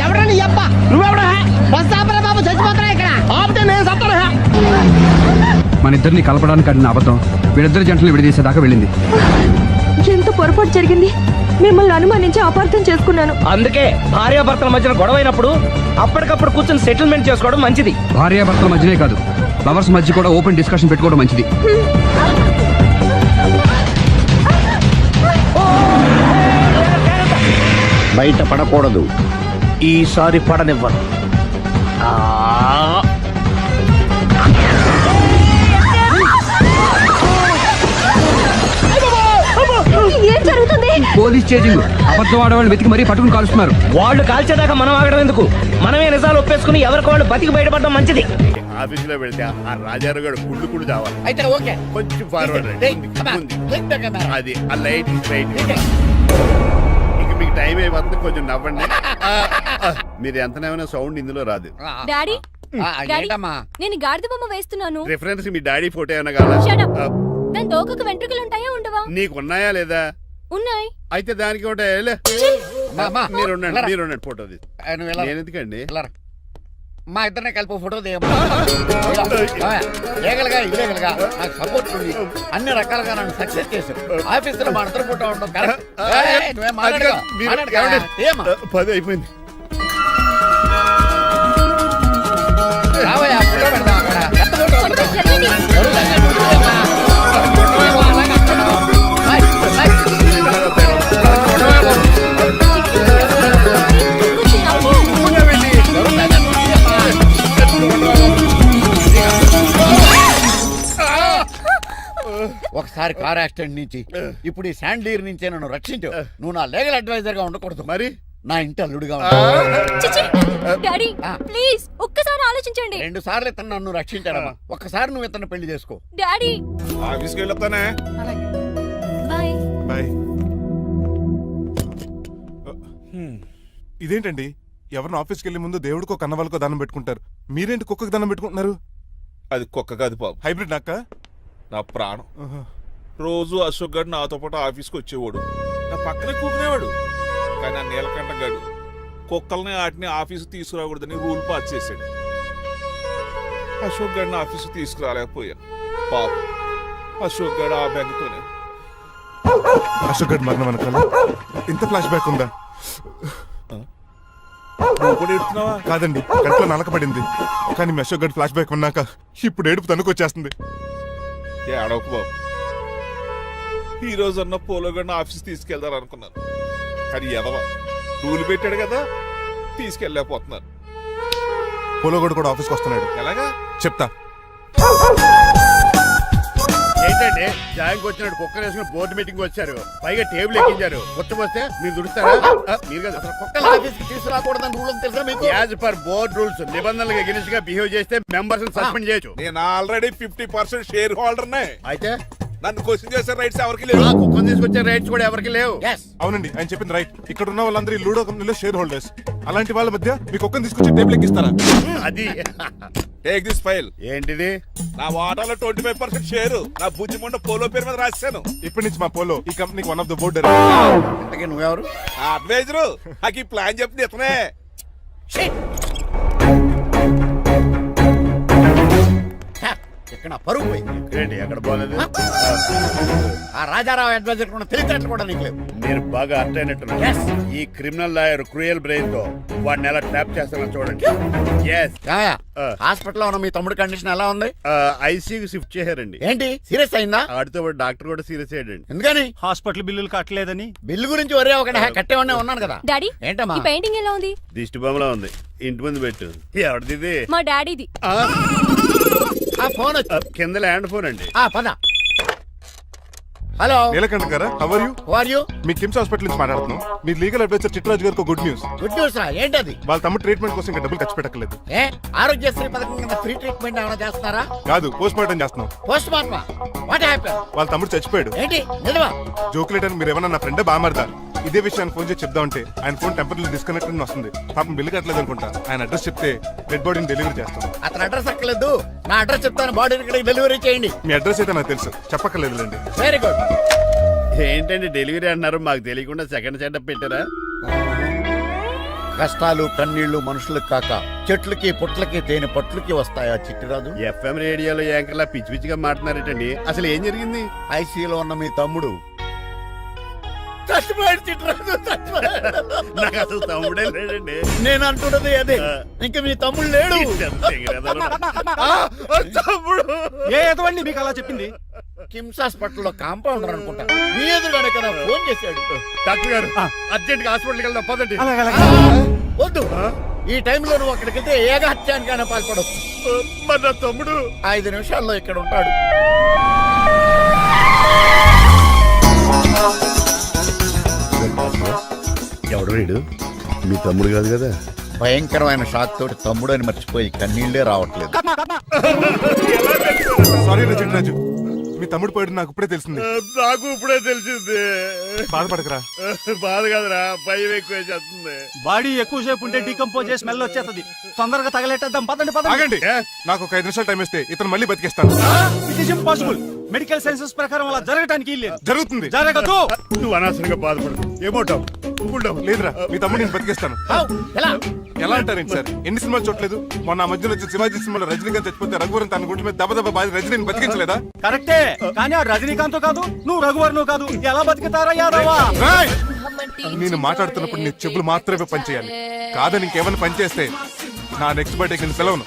ఎవరని అప్ప నువ్వెవడా? బస్ ఆపరా బాబు, చచ్చిపోతారా ఇక్కడ? ఆపితే నేను సత్తారా? మన ఇద్దరిని కలపడానికి అడిగిన అబద్ధం వీళ్ళిద్దరి జంటలు విడదీసేదాకా వెళ్ళింది. ఎంత పొరపాటు జరిగింది. మిమ్మల్ని అనుమానించి అపార్థం చేసుకున్నాను. అందుకే భార్యాభర్తల మధ్యన గొడవ అయినప్పుడు అప్పటికప్పుడు కూర్చొని సెటిల్మెంట్ చేసుకోవడం మంచిది. భార్యాభర్తల మధ్యనే కాదు, లవర్స్ మధ్య కూడా ఓపెన్ డిస్కషన్ పెట్టుకోవడం మంచిది. బయట పడకూడదు. ఈసారి పడనివ్వను. ఏం జరుగుతుంది? Police chasing. అబద్ధం ఆడవాళ్ళు వెతికి మరీ పట్టుకుని కాలుస్తున్నారు. వాళ్ళు కాల్చేదాకా మనం ఆగడం ఎందుకు? మనమే నిజాలు ఒప్పేసుకుని ఎవరికి వాళ్ళు బతికి బయటపడడం మంచిది. ఆఫీసులో పెడితే ఆ రాజారు గారు కుళ్ళు చావాలి. అయితే ఓకే, కొంచెం ఫార్వర్డ్ అది ఆ లైట్ రైట్. ఇక మీకు టైం అయిపోతుంది, కొంచెం నవ్వండి. మీరు ఎంతనేమైనా సౌండ్ ఇందులో రాదు. డాడీ నేను గాడిద బొమ్మ వేస్తున్నాను. రిఫరెన్స్ మీ డాడీ ఫోటో ఏమైనా కావాలా? దాని దోకకు వెంట్రుకలు ఉంటాయా ఉండవా? నీకు ఉన్నాయా లేదా? ఉన్నాయి. అయితే దానికి ఒకటే మీరు ఉండండి ఫోటో తీసి. నేను ఎందుకండి? మా ఇద్దరిని కలిపి ఫోటో దిగలుగా ఇల్లేగలుగా నాకు సపోర్ట్ ఉంది. అన్ని రకాలుగా నన్ను సక్సెస్ చేశారు. ఆఫీసులో మా ఇద్దరు ఫోటో ఉండడం కరెక్ట్. 10 అయిపోయింది. రావయ్యా, ఫోటో పెడదాం అక్కడ. ఒకసారి కార్ యాక్సిడెంట్ నుంచి ఇప్పుడు ఈ శాండ్లీర్ నుంచే నన్ను రక్షించు. నువ్వు నా లీగల్ అడ్వైజర్ గా ఉండకూడదు, మరి నా ఇంటి అల్లుడుగా డాడీ ప్లీజ్ ఒక్కసారి ఆలోచించండి. 2 సార్లు ఇతను నన్ను రక్షించాడమ్మా. ఒక్కసారి నువ్వు ఇతను పెళ్లి చేసుకో. డాడీ ఆఫీస్కి వెళ్ళొస్తానే. Bye bye. ఇదేంటండి, ఎవరిని ఆఫీస్కి వెళ్ళే ముందు దేవుడికో కన్నవాళ్ళకో దండం పెట్టుకుంటారు, మీరేంటి కుక్కకి దండం పెట్టుకుంటున్నారు? అది కుక్క కాదు బాబు, హైబ్రిడ్ నాక నా ప్రాణం. రోజు అశోక్ గడు నాతో పాటు ఆఫీస్కి వచ్చేవాడు, నా పక్కనే కూకునేవాడు. కానీ ఆ నీలకంఠ గడు కుక్కల్ని వాటిని ఆఫీసు తీసుకురాకూడదని రూల్ పాస్ చేశాడు. అశోక్ గడిని ఆఫీసు తీసుకురాలేకపోయా. పాప అశోక్ గడు ఆ బెంగతోనే. అశోక్ గడ్ మరణం వెనకాల ఇంత ఫ్లాష్ బ్యాక్ ఉందా? కాదండి, కంట్లో నలకపడింది. కానీ మీ అశోక్ గడ్ ఫ్లాష్ బ్యాక్ ఉన్నాక ఇప్పుడు ఏడుపు తనుకొచ్చేస్తుంది. ఏడవకు బాబు, ఈ రోజన్నా పోలో గడిని ఆఫీస్ తీసుకెళ్దారు అనుకున్నాను. కానీ ఎదవ రూల్ పెట్టాడు కదా, తీసుకెళ్ళలేకపోతున్నారు. పోలోగోడు కూడా ఆఫీస్కి వస్తున్నాడు. ఎలాగా చెప్తా. ఏంటంటే జాయింగ్ వచ్చినట్టు కుక్కర్ వేసుకుని బోర్డు మీటింగ్ వచ్చారు, పైగా టేబుల్ ఎక్కించారు. వస్తే మీరు దుడుస్తారా? మీరు కదా కుక్కల ఆఫీస్కి తీసుకురాకూడదని రూల్ తెలుసా మీకు? యాజ్ పర్ బోర్డ్ రూల్స్ నిబంధనలకు ఎగనిస్ట్ గా బిహేవ్ చేస్తే మెంబర్స్ సస్పెండ్ చేయొచ్చు. నేను ఆల్రెడీ 50% షేర్ హోల్డర్నే. అయితే నన్ను క్వశ్చన్ చేసే రైట్స్ ఎవరికి లేవు. కుక్కను తీసుకొచ్చే రైట్స్ కూడా ఎవరికి లేవు. అవునండి, ఆయన చెప్పింది రైట్. ఇక్కడ ఉన్న వాళ్ళందరూ లూడో కంపెనీలో షేర్ హోల్డర్స్. అలాంటి వాళ్ళ మధ్య మీ కుక్కను తీసుకొచ్చి టేబుల్ ఎక్కిస్తారా? అది టేక్ దిస్ ఫైల్. ఏంటిది? నా వాటాలో 25% షేరు నా బుజ్జిమండ పోలో పేరు మీద రాశాను. ఇప్పటి నుంచి మా పోలో ఈ కంపెనీకి వన్ ఆఫ్ ద బోర్డ్. ఇంతకీ నువ్వెవరు? అడ్వైజరు. నాకు ఈ ప్లాన్ చెప్పింది ఇతనే. ఇక్కడ నా పరువు పోయింది. ఏంటి ఎక్కడ పోలేదు? ఆ రాజారావు అడ్వైజర్ కూడా తెలిసేట్లు కూడా నీకు లేవు. మీరు బాగా అర్థ అయినట్టున్నారు. ఈ క్రిమినల్ లాయర్ క్రూయల్ బ్రెయిన్ తో వాడిని ఎలా ట్యాప్ చేస్తానో చూడండి. ఎస్ హాస్పిటల్లో ఉన్న మీ తమ్ముడి కండిషన్ ఎలా ఉంది? ఐసీయూకి షిఫ్ట్ చేశారండి. ఏంటి సీరియస్ అయిందా? ఆడితో పాటు డాక్టర్ కూడా సీరియస్ అయ్యాడండి. ఎందుకని? హాస్పిటల్ బిల్లులు కట్టలేదని. బిల్లు గురించి ఒరే ఒకటి కట్టేవాడినే ఉన్నాను కదా. డాడీ ఏంటమ్మా ఈ పెయింటింగ్ ఎలా ఉంది? దిష్టి బొమ్మలా ఉంది. ఇంటి ముందు పెట్టు. ఎవరిది? మా డాడీది. ఆ ఫోన్ కింద ల్యాండ్ ఫోన్ అండి. పద. హలో నీలకంఠ గారా, how are you? Who are you? మీ కిమ్స్ హాస్పిటల్ నుంచి మాట్లాడుతున్నాం. మీ లీగల్ అడ్వైజర్ చిట్రాజు గారికి గుడ్ న్యూస్. గుడ్ న్యూస్ రా. ఏంటది? వాళ్ళ తమ్ముడు ట్రీట్మెంట్ కోసం ఇంకా డబ్బులు ఖర్చు పెట్టలేదు. ఆరోగ్యశ్రీ పథకం కింద ఫ్రీ ట్రీట్మెంట్ ఏమైనా చేస్తున్నారా? కాదు, పోస్ట్ మార్టం చేస్తున్నాం. పోస్ట్ మార్టమా? What happen? వాళ్ళ తమ్ముడు చచ్చిపోయాడు. ఏంటి నిజమా? జోకులేట్ అని మీరు ఏమన్నా నా ఫ్రెండ్ బామర్దా? ఇదే విషయాన్ని ఫోన్ చేసి చెప్దామంటే ఆయన ఫోన్ టెంపరీ డిస్కనెక్ట్ అని వస్తుంది. పాపం బిల్లు కట్టలేదు అనుకుంటా. ఆయన అడ్రస్ చెప్తే డెడ్ బాడీని డెలివరీ చేస్తాం. అతను అడ్రస్ అక్కర్లేదు, నా అడ్రస్ చెప్తాను. బాడీని ఇక్కడికి డెలివరీ చేయండి. మీ అడ్రస్ అయితే నాకు తెలుసు, చెప్పక్కర్లేదులేండి. Very good. ఏంటండి డెలివరీ అన్నారు, మాకు తెలియకుండా సెకండ్ సెటప్ పెట్టారా? కష్టాలు కన్నీళ్లు మనుషులకు కాక చెట్లకి పుట్లకి తేనె పట్లకి వస్తాయా చిట్టిరాజు? ఎఫ్ఎం రేడియోలో యాంకర్లా పిచ్చి పిచ్చిగా మాట్లాడారేటండి. అసలు ఏం జరిగింది? ఐసీయూలో ఉన్న మీ తమ్ముడు చచ్చిపోయాడు. చిట్టిరాజు చచ్చిపోయాడు. నాకు అసలు తమ్ముడే లేడండి. నేను అంటున్నది అదే. ఇంకా మీ తమ్ముడు లేడు. తమ్ముడు ఏ ఎదవండి మీకు అలా చెప్పింది? కిమ్స్ హాస్పిటల్లో కాంపౌండర్ అనుకుంటా. మీ ఎదురుగానే కదా ఫోన్ చేశాడు. డాక్టర్ గారు అర్జెంట్ గా హాస్పిటల్కి వెళ్దాం పదండి. వద్దు, ఈ టైంలో నువ్వు అక్కడికి వెళ్తే ఏకహత్యానికైనా పాల్పడవచ్చు. మరి నా తమ్ముడు 5 నిమిషాల్లో ఇక్కడ ఉంటాడు. ఎవడు వీడు? మీ తమ్ముడు కాదు కదా? భయంకరమైన షాక్ తోటి తమ్ముడు అని మర్చిపోయి కన్నీళ్లే రావట్లేదు. సారీ చిట్రాజు, మీ తమ్ముడు పోయాడు నాకు ఇప్పుడే తెలిసింది. నాకు ఇప్పుడే తెలిసింది. బాధపడకరా. బాధ కాదురా, భయం ఎక్కువ చేస్తుంది. బాడీ ఎక్కువసేపు ఉంటే డీకంపోజ్ చేసి స్మెల్ వచ్చేస్తుంది. తొందరగా తగలెట్టేద్దాం. పదండి పదండి. ఆగండి, నాకు ఒక 5 నిమిషాలు టైం ఇస్తే ఇతను మళ్ళీ బతికేస్తాను. It is impossible. Medical sciences ప్రకారం అలా జరగటానికి లేదు. జరుగుతుంది. జరగదు. నువ్వు అనవసరంగా బాధపడు. ఏమోటావు? లేదురా, మీ తమ్ముడు నేను బతికేస్తాను. ఎలా అంటారేంటి సార్? ఎన్ని సినిమాలు చూడలేదు? మొన్న మధ్యలో వచ్చిన శివాజీ సినిమాలో రజనీకాంత్ చచ్చిపోతే రఘువరన్ తన గుండె మీద దెబ్బ బాధ రజనీని బతికించలేదా? కరెక్టే, కానీ ఆ రజనీకాంత్ కాదు, నువ్వు రఘువర్ను కాదు. ఎలా బతుకుతారా యాదవా? నేను మాట్లాడుతున్నప్పుడు నీ చెప్పులు మాత్రమే పనిచేయాలి. కాదని ఇంకేమైనా పనిచేస్తే నా నెక్స్ట్ బర్త్డేకి నేను పిలవను.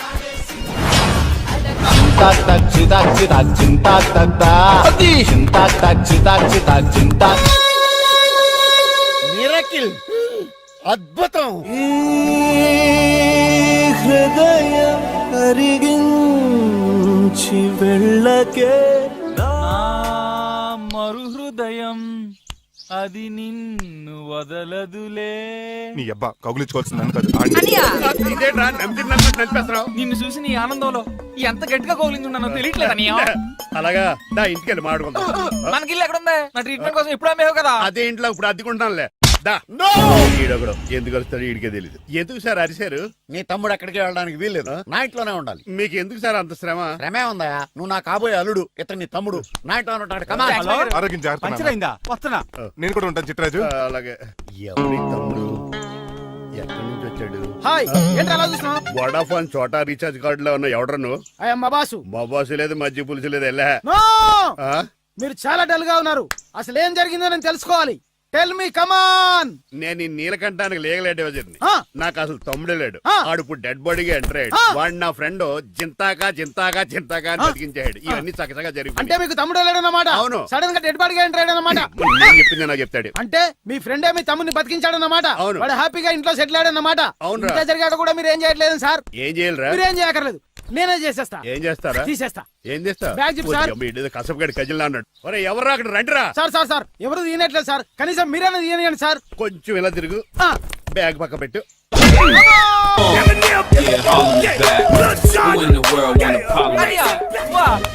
మిరకిల్, అద్భుతం. హృదయం కరిగించి వెళ్ళకే మరు హృదయం అది నిన్ను వదలదులే. నీ అబ్బా కౌగులించుకోవాల్సిందని కాదు. ఇదేంట్రా నమ్మినట్టు నడిపేస్తున్నావు? నిన్ను చూసి నీ ఆనందంలో ఎంత గట్టిగా కౌలించున్నానో తెలియట్లేదా? అలాగా దా ఇంటికి వెళ్ళి మాడుకుందాం. మనకి ఇల్లు ఎక్కడుంది? నా ట్రీట్మెంట్ కోసం ఎప్పుడు అమ్మేవు కదా. అదే ఇంట్లో ఇప్పుడు అద్దెకుంటానులే. ఈడొకడు ఎందుకు వస్తాడు ఈడికే తెలీదు. ఎందుకు సార్ అరిశారు? నీ తమ్ముడు ఎక్కడికి వెళ్ళడానికి వీల్లేదు, నా ఇంట్లోనే ఉండాలి. మీకు ఎందుకు సార్ అంత శ్రమ? శ్రమే ఉందా? నువ్వు నా కాబోయే అల్లుడు, ఇతను నీ తమ్ముడు, నా ఇంట్లోనే ఉంటాడు. కమా. ఆరోగ్యం జాగ్రత్త. పంచరైందా? వస్తున్నా. నేను కూడా ఉంటాను చిట్రాజు. అలాగే. ఎవరి తమ్ముడు ఎక్కడి నుంచి వచ్చాడు? హాయ్, ఏంటి అలా చూస్తున్నావు? వడాఫోన్ చోటా రీఛార్జ్ కార్డు లో ఉన్న ఎవడరా నువ్వు? మా బాసు. మా బాసు లేదు, మజ్జి పులుసు లేదు. వెళ్ళా. మీరు చాలా డల్ గా ఉన్నారు. అసలు ఏం జరిగిందో నేను తెలుసుకోవాలి. టెల్ మీ, కమాన్. నేను ఈ నీలకంఠానికి లీగల్ అడ్వైజర్ని. నాకు అసలు తమ్ముడే లేడు. ఆడు ఇప్పుడు డెడ్ బాడీగా ఎంటర్ అయ్యాడు. వాడు నా ఫ్రెండ్ జింతాకా జింతాకా జింతాకా అని బతికించాడు. ఇవన్నీ చక్కగా జరిగింది. అంటే మీకు తమ్ముడు లేడన్నమాట? అవును. సడన్ గా డెడ్ బాడీగా ఎంటర్ అయ్యాడన్నమాట. నేను చెప్పింది నాకు చెప్తాడు. అంటే మీ ఫ్రెండే మీ తమ్ముడిని బతికించాడన్నమాట. అవును. వాడు హ్యాపీగా ఇంట్లో సెటిల్ అయ్యాడన్నమాట. అవునురా. ఇంత జరిగాక కూడా మీరు ఏం చేయట్లేదు సార్. ఏం చేయాలిరా? మీరేం చేయక్కర్లేదు, నేనే చేసేస్తా. ఏం చేస్తారా? తీసేస్తా. ఏం చేస్తా? బ్యాగ్ చెప్పు సార్. కసపగడి కజిల్లా అన్నాడు. ఒరే ఎవరు అక్కడ రండిరా. సార్ సార్ సార్, ఎవరు తీయనట్లేదు సార్. కనీసం మీరైనా తీయనియండి సార్. కొంచెం ఇలా తిరుగు. బ్యాగ్ పక్క పెట్టు.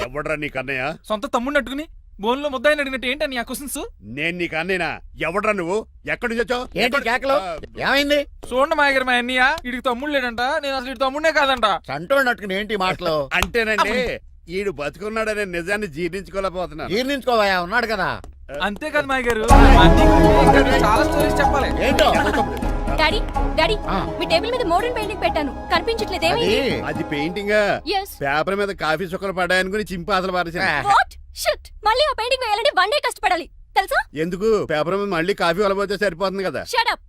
ఎవడ్రా నీకు అన్నయ్య? సొంత తమ్ముడిని అట్టుకుని బోన్లో ముద్దాయిని అడిగినట్టు ఏంటని ఆ క్వశ్చన్స్? నేను నీకు అన్నయ్యనా? ఎవడ్రా నువ్వు? ఎక్కడి నుంచి వచ్చావు? ఏంటి కేకలు? ఏమైంది? చూడండి మా దగ్గర మా అన్నయ్య ఇడికి తమ్ముడు లేడంట. నేను అసలు ఇటు తమ్ముడే కాదంట. చంటోడినట్టుకుని ఏంటి మాటలు? అంటేనండి ఈడు బతుకున్నాడనే నిజాన్ని జీర్ణించుకోలేకపోతున్నా. జీర్ణించుకోవా, ఉన్నాడు కదా. అంతేకాదు మా గారు, చాలా స్టోరీస్ చెప్పాలి. ఏంటో? డాడీ డాడీ మీ టేబుల్ మీద మోడర్న్ పెయింటింగ్ పెట్టాను కనిపించట్లేదు అది పెయింటింగ్ పేపర్ మీద కాఫీ చుక్కలు పడ్డాయనుకుని చింపి అసలు పారేసాను. వాట్ షిట్ మళ్ళీ ఆ పెయింటింగ్ వేయాలంటే 1 డే కష్టపడాలి తెలుసా ఎందుకు పేపర్ మీద మళ్ళీ కాఫీ వలపోతే సరిపోతుంది కదా. Shut up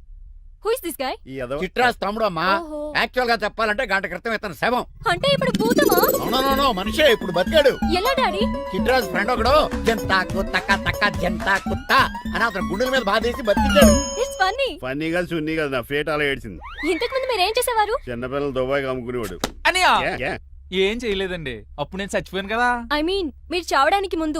who is this guy ఈ ఎదవ. చిట్రాజ్ తమ్ముడు అమ్మా. ఓహో. యాక్చువల్ గా చెప్పాలంటే గంట క్రితం ఇతను శవం. అంటే ఇప్పుడు భూతమా అవునో మనిషే ఇప్పుడు బతికాడు. ఎలా డాడీ చిట్రాజ్ ఫ్రెండ్ ఒకడు జంతా కుత్తక తక్క జంతా కుత్త అని అతను గుండెల మీద బాధేసి బతికాడు. ఇట్స్ ఫన్నీ ఫన్నీ కాదు సున్నీ కదా, నా ఫేట్ అలా ఏడ్చింది. ఇంతకు ముందు మీరు ఏం చేసేవారు చిన్నపిల్లలు దుబాయ్ అమ్ముకునేవాడు. అనియా ఏ, ఏ? ఏం చేయలేదండి, అప్పుడు నేను చచ్చిపోయాను కదా. ఐ మీన్ మీరు చావడానికి ముందు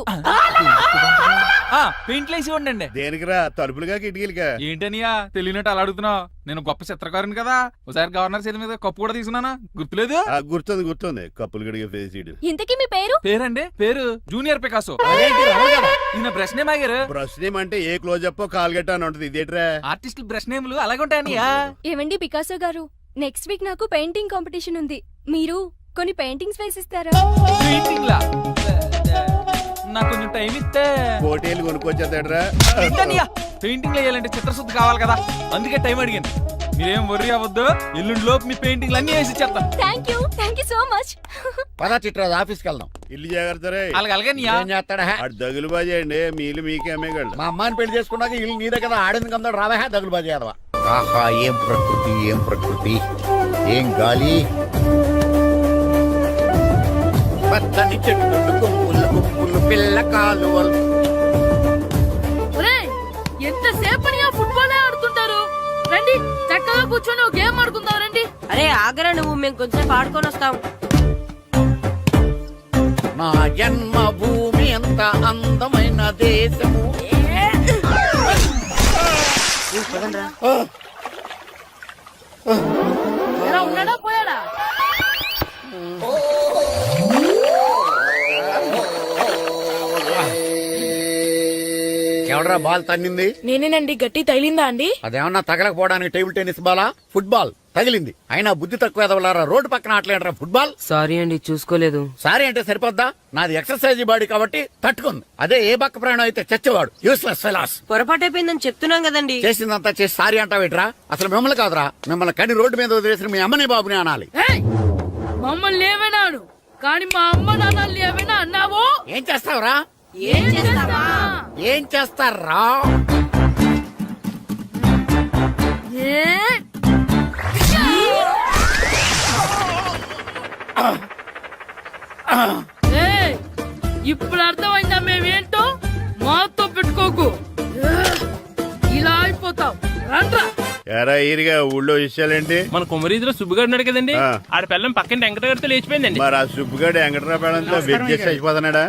పెయింట్లు వేసి ఉండండి. దేనికిరా, తలుపులుగా కిటికీలుగా? ఏంటనియా తెలియనట్టు అలా అడుగుతున్నావు? నేను గొప్ప చిత్రకారుని కదా. ఒకసారి గవర్నర్ చేతి మీద కప్పు కూడా తీసుకున్నానా, గుర్తులేదు? గుర్తుంది కప్పులు గడిగే ఫేస్ ఇడు. ఇంతకీ మీ పేరు పేరండి పేరు జూనియర్ పికాసో. ఈయన బ్రష్ నేమ్ ఆగారు. బ్రష్ నేమ్ అంటే ఏ క్లోజప్ కాల్గట్ట అని ఉంటది. ఇదేట్రా ఆర్టిస్టులు బ్రష్ నేమ్లు అలాగే ఉంటాయనియా. ఏమండి పికాసో గారు నెక్స్ట్ వీక్ నాకు పెయింటింగ్ కాంపిటీషన్ ఉంది. మీరు కొన్ని పెయింటింగ్స్ వేసిస్తారా? పెయింటింగ్ లా నాకు కొంచెం టైం ఇస్తే పోటీలు కొనుక్కొచ్చేదేట్రా. పెయింటింగ్ వేయాలంటే చిత్రశుద్ధి కావాలి కదా, అందుకే టైం అడిగాను. మీరేం వర్రీ అవ్వద్దు, ఎల్లుండి లోపు మీ పెయింటింగ్లు అన్ని వేసి ఇచ్చేస్తాను. Thank you so much. పదా చిట్రాజ్ ఆఫీస్కి వెళ్దాం. ఇల్లు జాగ్రత్త రే. అలాగే ఏం చేస్తాడా? అటు దగులు బాజేయండి, మీ ఇల్లు మీకే అమ్మేగాళ్ళు. మా అమ్మాయిని పెళ్లి చేసుకున్నాక ఇల్లు నీదే కదా, ఆడింది కదా, రావా దగులు బాజీ అదవా. ఆహా ఏం ప్రకృతి, ఏం ప్రకృతి, ఏం గాలి. పచ్చని చెట్లు గుంపులు గుంపులు పిల్ల కాలువలు. ఎంతసేపు ఫుట్బాల్ ఆడుతుంటారు, రండి చక్కగా కూర్చొని ఒక గేమ్ ఆడుకుందాం రండి. అరే ఆగరా నువ్వు, మేము కొంచెం ఆడుకొని వస్తాం. నా జన్మ భూమి ఎంత అందమైన దేశము. ఉన్నాడా పోయాడా? ఎవడరా బాల్ తన్నింది? నేనేనండి. గట్టి తగిలిందా అండి? అదేమన్నా తగలకపోవడానికి టేబుల్ టెన్నిస్ బాలా, ఫుట్బాల్ తగిలింది. అయినా బుద్ధి తక్కువ ఎదవలారా, రోడ్డు పక్కన ఆటలేడరా ఫుట్బాల్. సారీ అండి చూసుకోలేదు. సారీ అంటే సరిపోద్దా? నాది ఎక్సర్సైజ్ బాడీ కాబట్టి తట్టుకుంది. అదే ఏ బక్క ప్రాణం అయితే చచ్చేవాడు. Useless fellas. పొరపాటు అయిపోయిందని చెప్తున్నాం కదండి. చేసిందంతా చేసి సారీ అంటావేట్రా? అసలు మిమ్మల్ని కాదురా, మిమ్మల్ని కని రోడ్డు మీద వదిలేసిన మీ అమ్మని బాబుని అనాలి. మమ్మల్ని ఏమైనాడు కానీ మా అమ్మ నాన్నల్ని ఏమైనా అన్నావో ఏం చేస్తావురా? ఏం చేస్తారా? ఇప్పుడు అర్థమైందా మేమేంటో? మాతో పెట్టుకోకు, ఇలా అయిపోతావు. రండ్రా. ఎరా ఈరిగా ఊళ్ళో విషయాలేంటి? మన కుమరీధిలో సుబ్బుగాడు ఉన్నాడు కదండి, ఆ. ఆడ పిల్లం పక్కన వెంకటగారితో లేచిపోయిందండి. మరి ఆ సుబ్బుగాడు వెంకటరాపేడంతో వెయిట్ చేసి అయిపోతున్నాడా?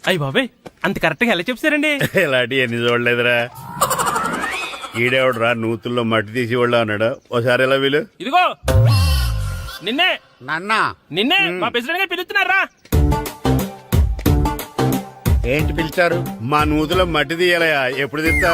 అయ్యి బాబాయ్ అంత కరెక్ట్ గా ఎలా చెప్తారండి? ఇలాంటి ఎన్ని చూడలేదురా. ఈడేవడరా నూతుల్లో మట్టి తీసి వాళ్ళు అన్నాడు. ఓసారి ఎలా వీలు? ఇదిగో నిన్నే నాన్నా నిన్నే మా ప్రెసిడెంట్ గారు పిలుస్తున్నారా? ఏంటి పిలిచారు? మా నూతులో మట్టి తీయాలయా. ఎప్పుడు తీస్తా?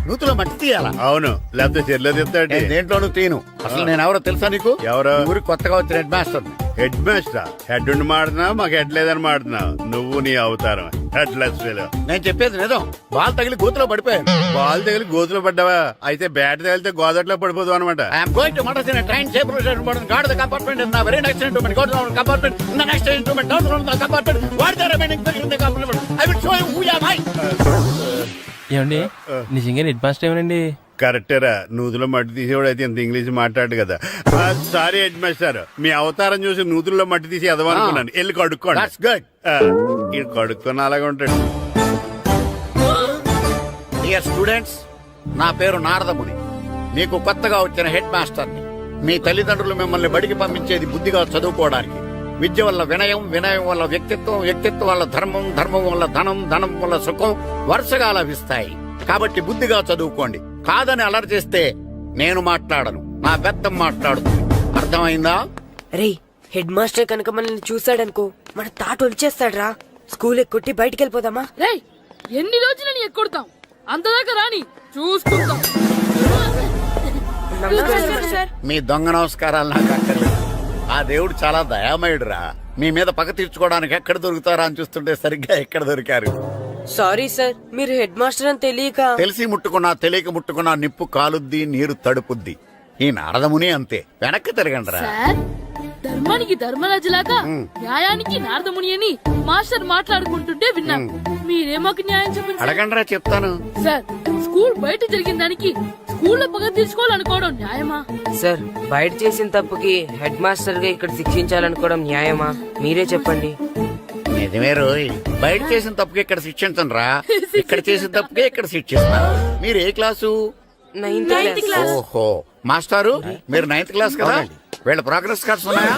నూతులో మట్టి తీయాలా? అవును, లేకపోతే చెర్లో తీస్తాడు. నేను దేంట్లోనూ తీను. అసలు నేను ఎవరో తెలుసా నీకు? ఎవరో? ఊరి కొత్తగా వచ్చిన head master. Head master? Head ఉండి మాడుతున్నావు, మాకు హెడ్ లేదని మాడుతున్నావు. నువ్వు నీ అవతారం హెడ్ లెస్ ఫెలో. నేను చెప్పేది నిజం. బాల్ తగిలి గోతులో పడిపోయాను. బాల్ తగిలి గోతులో పడ్డావా? అయితే బ్యాట్ తగిలితే గోదట్లో పడిపోదు అనమాట. I'm going to murders in a train shape guard the compartment in the very next instrument. Go to the compartment in the next instrument. Down to the compartment. What the remaining thing in the compartment? I will show you who you are. ఏమండి నిజంగా head master ఏమనండి? కరెక్టేరా, నూతులో మట్టి తీసేవాడు అయితే ఇంత English మాట్లాడు కదా. Sorry head master, మీ అవతారం చూసి నూతుల్లో మట్టి తీసి ఎదవనుకున్నాను. వెళ్ళి కడుక్కోండి. ఇది కడుక్కొని అలాగే ఉంటాడు. డియర్ స్టూడెంట్స్, నా పేరు నారదముని. మీకు కొత్తగా వచ్చిన హెడ్ మాస్టర్ని. మీ తల్లిదండ్రులు మిమ్మల్ని బడికి పంపించేది బుద్ధిగా చదువుకోవడానికి. విద్య వల్ల వినయం, వినయం వల్ల వ్యక్తిత్వం, వ్యక్తిత్వం వల్ల ధర్మం, ధర్మం వల్ల ధనం, ధనం వల్ల సుఖం వరుసగా లభిస్తాయి. కాబట్టి బుద్ధిగా చదువుకోండి. కాదని అలర్ చేస్తే నేను మాట్లాడను, నా బెత్తం మాట్లాడుతుంది. అర్థమైందా? రే హెడ్ మాస్టర్ కనుక మనల్ని చూసాడనుకో మన తాట వచ్చేస్తాడ్రా. స్కూల్ ఎక్కొట్టి బయటికి వెళ్ళిపోదామా? రేయ్ ఎన్ని రోజులని ఎక్కొడతాం, అంతదాకా రాని చూసుకుంటాం. మీ దొంగ నమస్కారాలు నాకు అక్కర్లేదు. ఆ దేవుడు చాలా దయామయుడురా. మీ మీద పగ తీర్చుకోవడానికి ఎక్కడ దొరుకుతారా అని చూస్తుంటే సరిగ్గా ఎక్కడ దొరికారు. సారీ సార్, మీరు హెడ్ మాస్టర్ అని తెలియక. తెలిసి ముట్టుకున్నా తెలియక ముట్టుకున్నా నిప్పు కాలుద్ది, నీరు తడుపుద్ది. ఈ నారదముని అంతే. వెనక్కి తిరగండి రా. సార్ ధర్మానికి ధర్మరాజులాగా న్యాయానికి నారదముని అని మాస్టర్ మాట్లాడుకుంటుంటే విన్నాం. మీరే మాకు న్యాయం చెప్పండి అడగండి రా, చెప్తాను. సార్ స్కూల్ బయట జరిగిన దానికి స్కూల్లో పగ తీసుకోవాలనుకోవడం న్యాయమా? సార్ బయట చేసిన తప్పుకి హెడ్ మాస్టర్ గా ఇక్కడ శిక్షించాలనుకోవడం న్యాయమా? మీరే చెప్పండి. నిజమే రోయ్, బయట చేసిన తప్పుకి ఇక్కడ శిక్షించను రా, ఇక్కడ చేసిన తప్పుకే ఇక్కడ శిక్షిస్తాను. మీరు ఏ క్లాసు? 9th class. ఓహో, మాస్టారు మీరు 9th క్లాస్ కదా? వీళ్ళ ప్రోగ్రెస్ కార్డ్స్ ఉన్నాయా?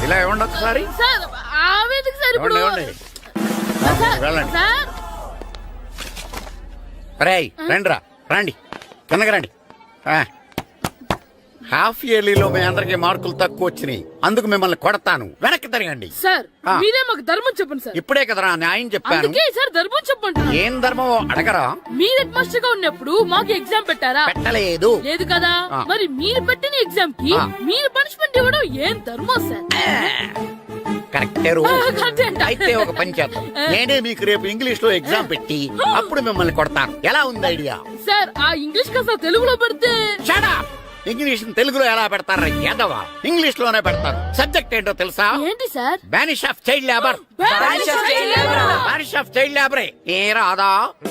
ఇలా ఇవ్వండి ఒకసారి. సార్ ఆవేదకు సార్ ఇప్పుడు ఇవ్వండి. వెళ్ళండి. సార్ రేయ్ రండి రా, రండి కిందకి రండి. హాఫ్ ఇయర్లీలో మీ అందరికి మార్కులు తక్కువ వచ్చినాయి, అందుకు మిమ్మల్ని కొడతాను. వెనక్కి తిరగండి. సార్ మీరే మాకు ధర్మం చెప్పండి సార్. ఇప్పుడే కదరా న్యాయం చెప్పాను. అందుకే సార్ ధర్మం చెప్పండి. ఏం ధర్మం అడగరా? మీరు హెడ్ మాస్టర్ గా ఉన్నప్పుడు మాకు ఎగ్జామ్ పెట్టారా? పెట్టలేదు. లేదు కదా? మరి మీరు పెట్టిన ఎగ్జామ్ కి మీరు పనిష్మెంట్ ఇవ్వడం ఏం ధర్మం సార్? కరెక్టే రో. అయితే ఒక పని చేద్దాం, నేనే మీకు రేపు ఇంగ్లీష్ లో ఎగ్జామ్ పెట్టి అప్పుడు మిమ్మల్ని కొడతాను. ఎలా ఉంది ఐడియా? సార్ ఆ ఇంగ్లీష్ కాస్త తెలుగులో పెడితే. Shut up! ఇంగ్లీష్ తెలుగులో ఎలా పెడతారా యాదవా? ఇంగ్లీష్ లోనే పెడతారు. సబ్జెక్ట్ ఏంటో తెలుసా? ఏంటి sir? Banish of child labour. Banish of child లేబరే. ఏ రాదా?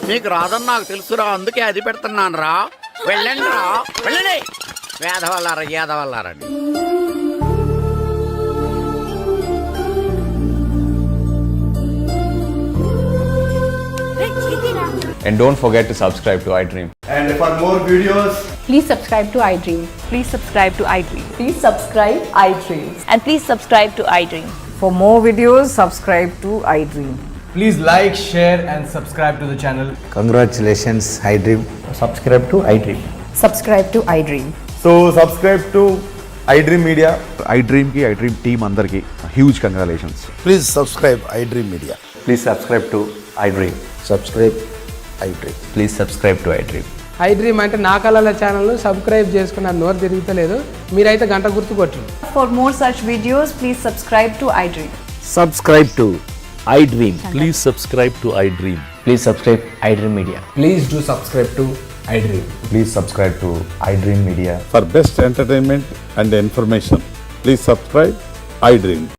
మీకు రాదని నాకు తెలుసురా, అందుకే అది పెడుతున్నాను రా. వెళ్ళండి రా, వెళ్ళండి. వేదవల్లారా, యాదవల్లారండి. And don't forget to subscribe to iDream. And for more videos, Please subscribe to iDream. Please subscribe to iDream. Please subscribe iDream. And please subscribe to iDream. For more videos, subscribe to iDream. Please like, share and subscribe to the channel. Congratulations iDream. Subscribe to iDream. Subscribe to iDream. so subscribe to iDream Media. iDream ki iDream team andarki huge congratulations. Please subscribe iDream media. Please subscribe to iDream. Subscribe iDream. Please subscribe to iDream. iDream అంటే నా కళల channel subscribe చేసుకున్న నోరు తిరుగుతలేదు. మీరైతే గంట గుర్తు కొట్టండి. For more such videos, please subscribe to iDream. Subscribe to iDream. Please subscribe to iDream. Please subscribe iDream Media. Please do subscribe to iDream. Please subscribe to iDream Media. For best entertainment and information, please subscribe iDream.